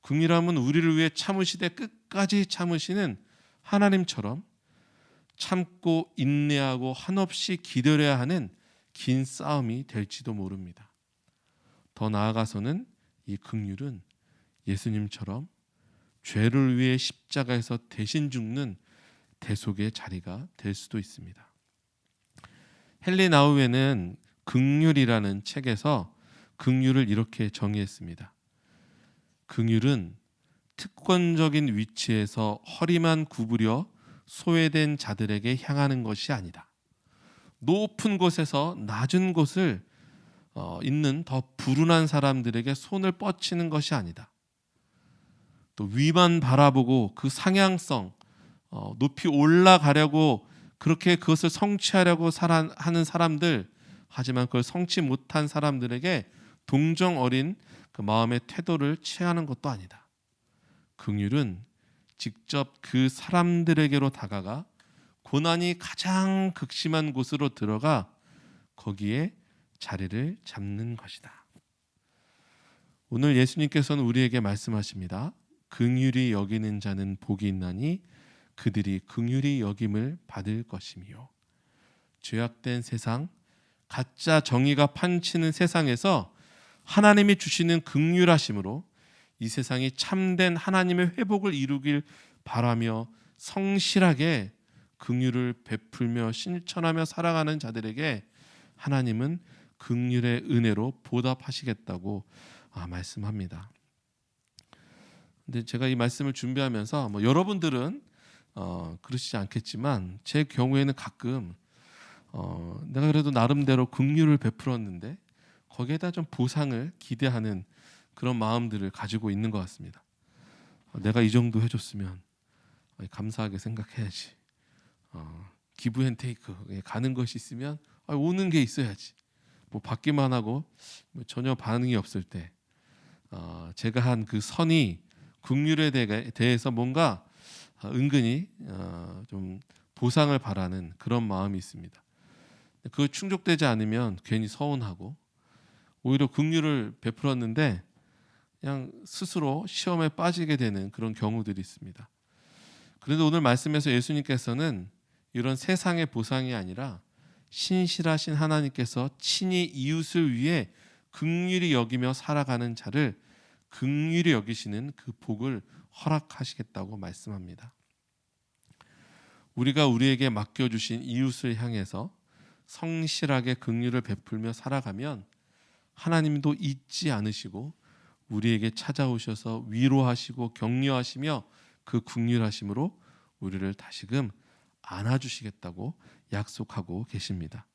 긍휼함은 우리를 위해 참으시되 끝까지 참으시는 하나님처럼 참고 인내하고 한없이 기다려야 하는 긴 싸움이 될지도 모릅니다. 더 나아가서는 이 긍휼은 예수님처럼 죄를 위해 십자가에서 대신 죽는 대속의 자리가 될 수도 있습니다. 헨리 나우에는 긍휼이라는 책에서 긍휼을 이렇게 정의했습니다. 긍휼은 특권적인 위치에서 허리만 구부려 소외된 자들에게 향하는 것이 아니다. 높은 곳에서 낮은 곳을 있는 더 불운한 사람들에게 손을 뻗치는 것이 아니다. 또 위만 바라보고 그 상향성, 높이 올라가려고 그렇게 그것을 성취하려고 하는 사람들, 하지만 그걸 성취 못한 사람들에게 동정 어린 그 마음의 태도를 취하는 것도 아니다. 긍휼은 직접 그 사람들에게로 다가가 고난이 가장 극심한 곳으로 들어가 거기에 자리를 잡는 것이다. 오늘 예수님께서는 우리에게 말씀하십니다. 긍휼히 여기는 자는 복이 있나니 그들이 긍휼히 여김을 받을 것이며. 죄악된 세상, 가짜 정의가 판치는 세상에서 하나님이 주시는 긍휼하심으로 이 세상이 참된 하나님의 회복을 이루길 바라며 성실하게 긍휼을 베풀며 실천하며 살아가는 자들에게 하나님은 긍휼의 은혜로 보답하시겠다고 말씀합니다. 근데 제가 이 말씀을 준비하면서 여러분들은 그러시지 않겠지만 제 경우에는 가끔 내가 그래도 나름대로 긍휼을 베풀었는데 거기에다 좀 보상을 기대하는 그런 마음들을 가지고 있는 것 같습니다. 내가 이 정도 해줬으면 감사하게 생각해야지. 기브 앤 테이크 가는 것이 있으면 오는 게 있어야지. 뭐 받기만 하고 전혀 반응이 없을 때 제가 한 그 선이 긍휼에 대해서 뭔가 은근히 좀 보상을 바라는 그런 마음이 있습니다. 그거 충족되지 않으면 괜히 서운하고 오히려 긍휼을 베풀었는데 그냥 스스로 시험에 빠지게 되는 그런 경우들이 있습니다. 그런데 오늘 말씀에서 예수님께서는 이런 세상의 보상이 아니라 신실하신 하나님께서 친히 이웃을 위해 긍휼히 여기며 살아가는 자를 긍휼히 여기시는 그 복을 허락하시겠다고 말씀합니다. 우리가 우리에게 맡겨주신 이웃을 향해서 성실하게 긍휼을 베풀며 살아가면 하나님도 잊지 않으시고 우리에게 찾아오셔서 위로하시고 격려하시며 그 긍휼하심으로 우리를 다시금 안아주시겠다고 약속하고 계십니다.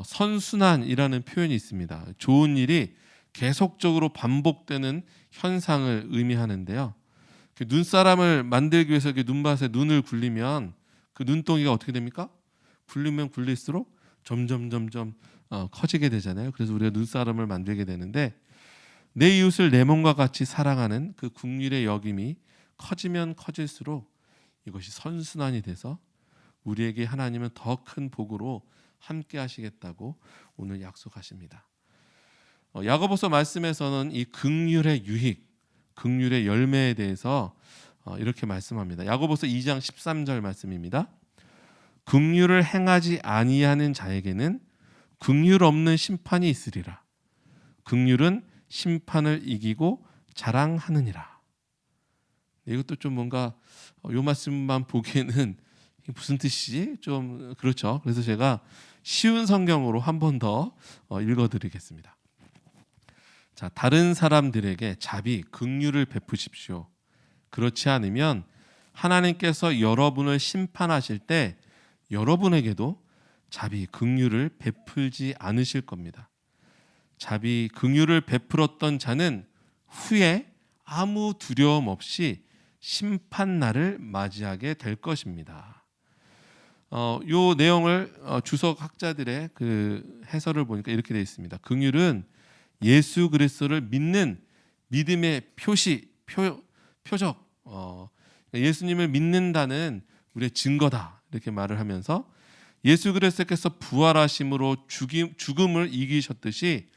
선순환이라는 표현이 있습니다. 좋은 일이 계속적으로 반복되는 현상을 의미하는데요. 눈사람을 만들기 위해서 눈밭에 눈을 굴리면 그 눈동이가 어떻게 됩니까? 굴리면 굴릴수록 점점 커지게 되잖아요. 그래서 우리가 눈사람을 만들게 되는데 내 이웃을 내 몸과 같이 사랑하는 그 긍휼의 여김이 커지면 커질수록 이것이 선순환이 돼서 우리에게 하나님은 더 큰 복으로 함께 하시겠다고 오늘 약속하십니다. 야고보서 말씀에서는 이 긍휼의 유익, 긍휼의 열매에 대해서 이렇게 말씀합니다. 야고보서 2장 13절 말씀입니다. 긍휼을 행하지 아니하는 자에게는 긍휼 없는 심판이 있으리라. 긍휼은 심판을 이기고 자랑하느니라. 이것도 좀 뭔가 요 말씀만 보기에는 무슨 뜻이지? 좀 그렇죠. 그래서 제가 쉬운 성경으로 한 번 더 읽어드리겠습니다. 자, 다른 사람들에게 자비, 긍휼을 베푸십시오. 그렇지 않으면 하나님께서 여러분을 심판하실 때 여러분에게도 자비, 긍휼을 베풀지 않으실 겁니다. 자비, 긍휼을 베풀었던 자는 후에 아무 두려움 없이 심판 날을 맞이하게 될 것입니다. 요 내용을 주석 학자들의 그 해설을 보니까 이렇게 되어 있습니다. 긍휼은 예수 그리스도를 믿는 믿음의 표적, 예수님을 믿는다는 우리의 증거다 이렇게 말을 하면서 예수 그리스도께서 부활하심으로 죽음을 이기셨듯이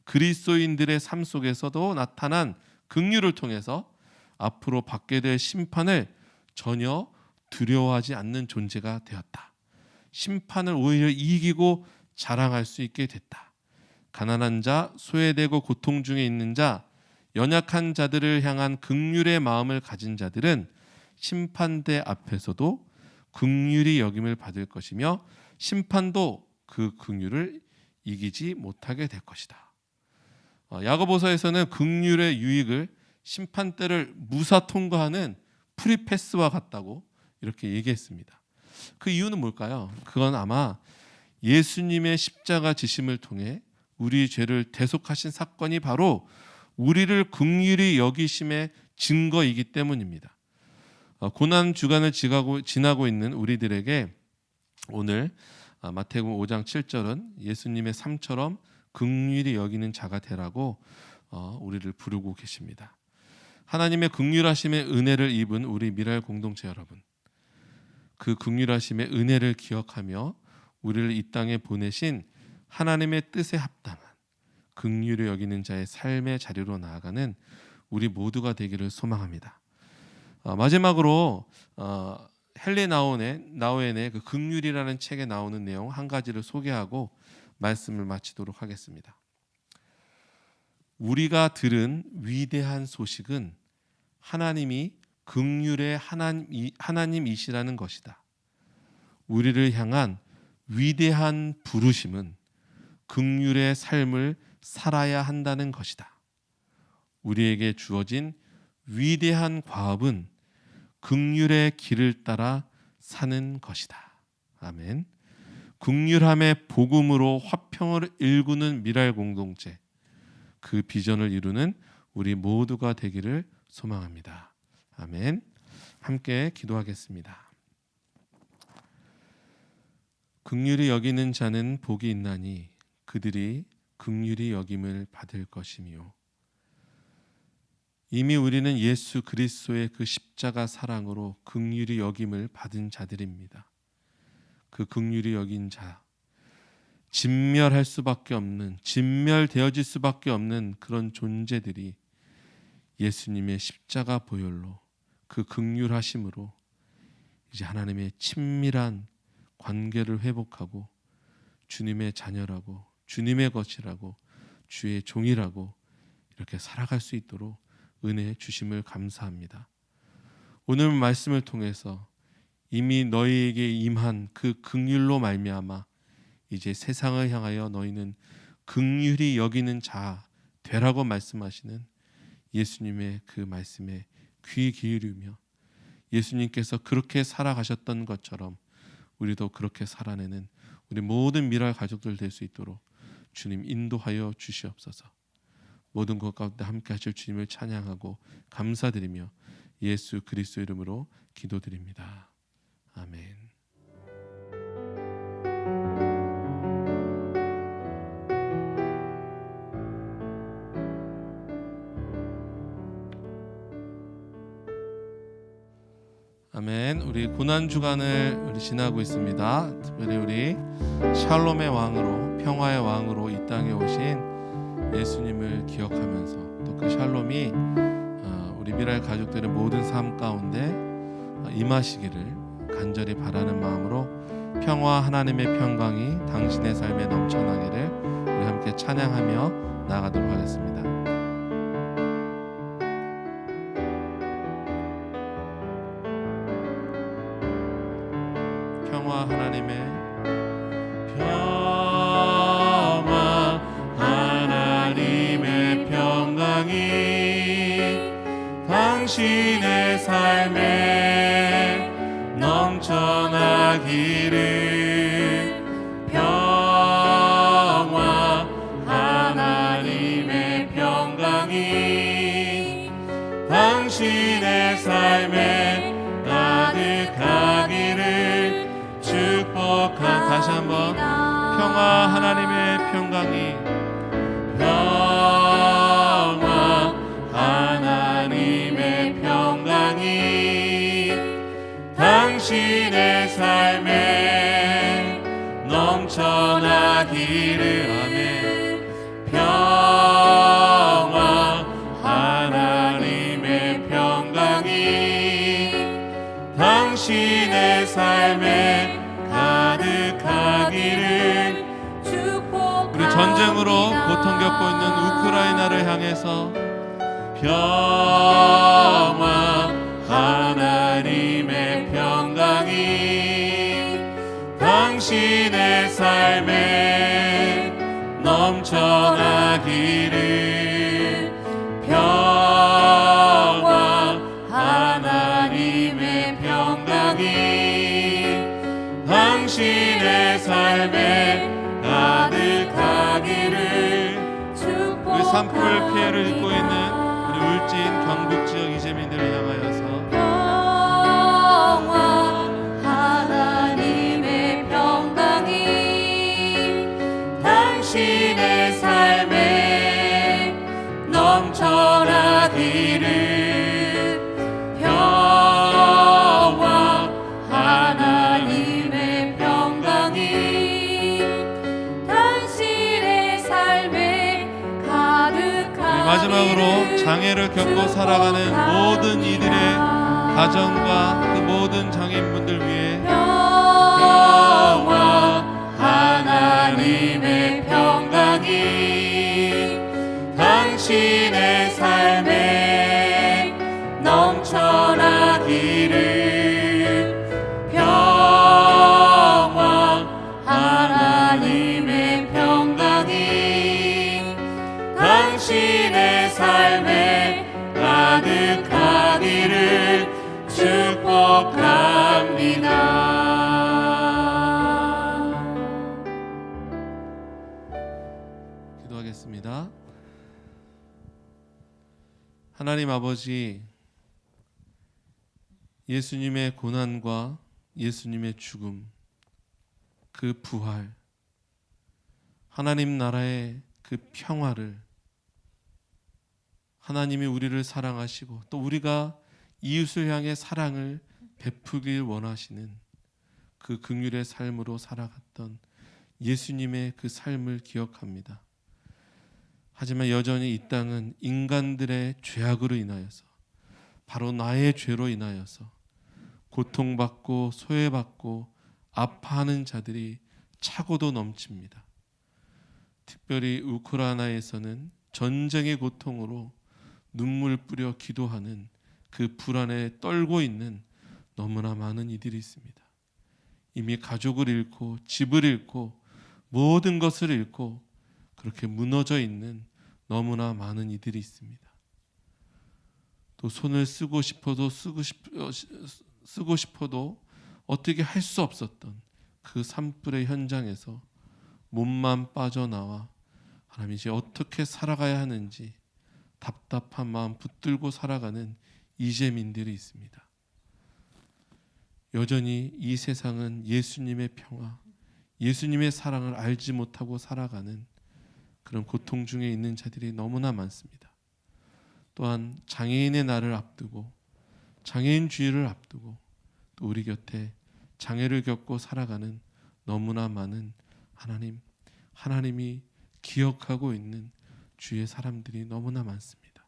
그리스도인들의 삶 속에서도 나타난 긍휼을 통해서 앞으로 받게 될 심판을 전혀 두려워하지 않는 존재가 되었다. 심판을 오히려 이기고 자랑할 수 있게 됐다. 가난한 자, 소외되고 고통 중에 있는 자, 연약한 자들을 향한 긍휼의 마음을 가진 자들은 심판대 앞에서도 긍휼히 여김을 받을 것이며 심판도 그 긍휼을 이기지 못하게 될 것이다. 야고보서에서는 긍휼의 유익을 심판대를 무사 통과하는 프리패스와 같다고 이렇게 얘기했습니다. 그 이유는 뭘까요? 그건 아마 예수님의 십자가 지심을 통해 우리 죄를 대속하신 사건이 바로 우리를 긍휼히 여기심의 증거이기 때문입니다. 고난 주간을 지나고 있는 우리들에게 오늘 마태복음 5장 7절은 예수님의 삶처럼 긍휼히 여기는 자가 되라고 우리를 부르고 계십니다. 하나님의 긍휼하심의 은혜를 입은 우리 미랄 공동체 여러분, 그 긍휼하심의 은혜를 기억하며 우리를 이 땅에 보내신 하나님의 뜻에 합당한 긍휼히 여기는 자의 삶의 자리로 나아가는 우리 모두가 되기를 소망합니다. 마지막으로 헨리 나우엔의 그 긍휼이라는 책에 나오는 내용 한 가지를 소개하고 말씀을 마치도록 하겠습니다. 우리가 들은 위대한 소식은 하나님이 긍휼의 하나님이시라는 것이다. 우리를 향한 위대한 부르심은 긍휼의 삶을 살아야 한다는 것이다. 우리에게 주어진 위대한 과업은 긍휼의 길을 따라 사는 것이다. 아멘. 긍휼함의 복음으로 화평을 일구는 미랄 공동체, 그 비전을 이루는 우리 모두가 되기를 소망합니다. 아멘. 함께 기도하겠습니다. 긍휼히 여기는 자는 복이 있나니 그들이 긍휼히 여김을 받을 것이며, 이미 우리는 예수 그리스도의 그 십자가 사랑으로 긍휼히 여김을 받은 자들입니다. 그 긍휼히 여긴 자, 진멸할 수밖에 없는, 진멸되어질 수밖에 없는 그런 존재들이 예수님의 십자가 보혈로, 그 긍휼하심으로 이제 하나님의 친밀한 관계를 회복하고 주님의 자녀라고, 주님의 것이라고, 주의 종이라고 이렇게 살아갈 수 있도록 은혜 주심을 감사합니다. 오늘 말씀을 통해서 이미 너희에게 임한 그 긍휼로 말미암아 이제 세상을 향하여 너희는 긍휼히 여기는 자 되라고 말씀하시는 예수님의 그 말씀에 귀 기울이며 예수님께서 그렇게 살아가셨던 것처럼 우리도 그렇게 살아내는 우리 모든 미랄 가족들 될 수 있도록 주님 인도하여 주시옵소서. 모든 것 가운데 함께 하실 주님을 찬양하고 감사드리며 예수 그리스도 이름으로 기도드립니다. 아멘. 아멘. 우리 고난 주간을 우리 지나고 있습니다. 특별히 우리 샬롬의 왕으로, 평화의 왕으로 이 땅에 오신 예수님을 기억하면서 또 그 샬롬이 우리 미랄 가족들의 모든 삶 가운데 임하시기를 간절히 바라는 마음으로 평화, 하나님의 평강이 당신의 삶에 넘쳐나기를 우리 함께 찬양하며 나아가도록 하겠습니다. 평화 하나님의 평강이 당신의 삶에 넘쳐나기를, 평화 하나님의 평강이 당신의 삶에 가득하기를 축복한, 다시 한번 평화 하나님의 평강이, 평화 하나님의 평강이 당신의 고통 겪고 있는 우크라이나를 향해서 평화 하나님의 평강이 당신의 삶에 넘쳐나기를 평화 하나님의 평강이 당신의 삶에 가득하기를 우리 산불 피해를 입고 있는 우리 울진 경북 지역 이재민들을 향하여서 평화 하나님의 평강이 당신의 삶에 넘쳐나기를 평화 하나님의 평강이 당신의 삶에 가득하기를 마지막으로 장애를 겪고 살아가는 모든 이들의 가정과 그 모든 장애인분들 위해 평화 하나님의 평강이 당신의 삶에 넘쳐나기를 평화 하나님의 평강이 당신의 삶에 가득하기를 축복합니다. 기도하겠습니다. 하나님 아버지, 예수님의 고난과 예수님의 죽음, 그 부활, 하나님 나라의 그 평화를, 하나님이 우리를 사랑하시고 또 우리가 이웃을 향해 사랑을 베푸길 원하시는 그 긍휼의 삶으로 살아갔던 예수님의 그 삶을 기억합니다. 하지만 여전히 이 땅은 인간들의 죄악으로 인하여서, 바로 나의 죄로 인하여서 고통받고 소외받고 아파하는 자들이 차고도 넘칩니다. 특별히 우크라이나에서는 전쟁의 고통으로 눈물 뿌려 기도하는 그 불안에 떨고 있는 너무나 많은 이들이 있습니다. 이미 가족을 잃고 집을 잃고 모든 것을 잃고 그렇게 무너져 있는 너무나 많은 이들이 있습니다. 또 손을 쓰고 싶어도 어떻게 할 수 없었던 그 산불의 현장에서 몸만 빠져나와 하나님 이제 어떻게 살아가야 하는지 답답한 마음 붙들고 살아가는 이재민들이 있습니다. 여전히 이 세상은 예수님의 평화, 예수님의 사랑을 알지 못하고 살아가는 그런 고통 중에 있는 자들이 너무나 많습니다. 또한 장애인의 날을 앞두고, 장애인 주일을 앞두고 또 우리 곁에 장애를 겪고 살아가는 너무나 많은 하나님이 기억하고 있는 주의 사람들이 너무나 많습니다.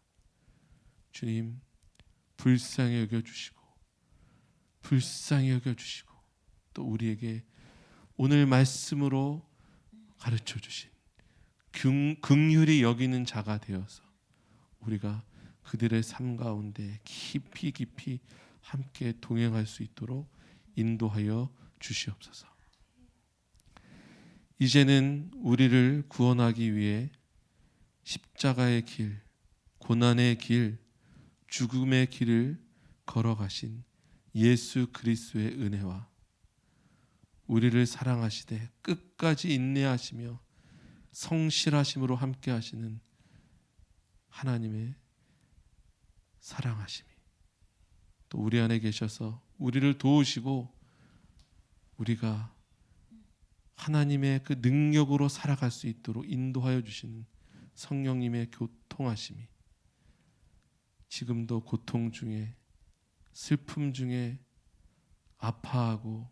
주님, 불쌍히 여겨주시고 또 우리에게 오늘 말씀으로 가르쳐 주신 긍휼히 여기는 자가 되어서 우리가 그들의 삶 가운데 깊이 함께 동행할 수 있도록 인도하여 주시옵소서. 이제는 우리를 구원하기 위해 십자가의 길, 고난의 길, 죽음의 길을 걸어가신 예수 그리스도의 은혜와 우리를 사랑하시되 끝까지 인내하시며 성실하심으로 함께 하시는 하나님의 사랑하심이 또 우리 안에 계셔서 우리를 도우시고 우리가 하나님의 그 능력으로 살아갈 수 있도록 인도하여 주시는 성령님의 교통하심이 지금도 고통 중에, 슬픔 중에 아파하고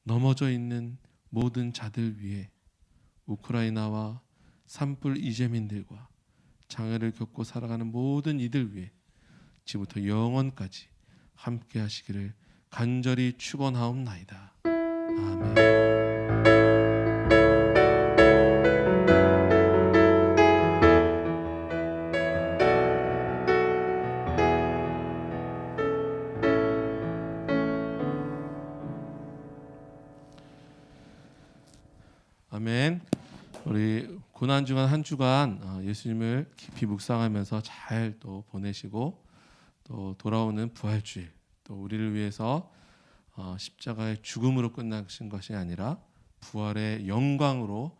넘어져 있는 모든 자들 위해 우크라이나와 산불 이재민들과 장애를 겪고 살아가는 모든 이들 위해 지금부터 영원까지 함께 하시기를 간절히 축원하옵나이다. 아멘. 고난 중간 한 주간 예수님을 깊이 묵상하면서 잘 또 보내시고 또 돌아오는 부활주일 또 우리를 위해서 십자가의 죽음으로 끝나신 것이 아니라 부활의 영광으로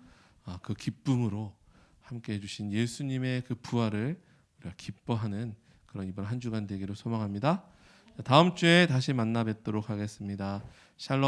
그 기쁨으로 함께 해주신 예수님의 그 부활을 우리가 기뻐하는 그런 이번 한 주간 되기를 소망합니다. 다음 주에 다시 만나 뵙도록 하겠습니다. 샬롬.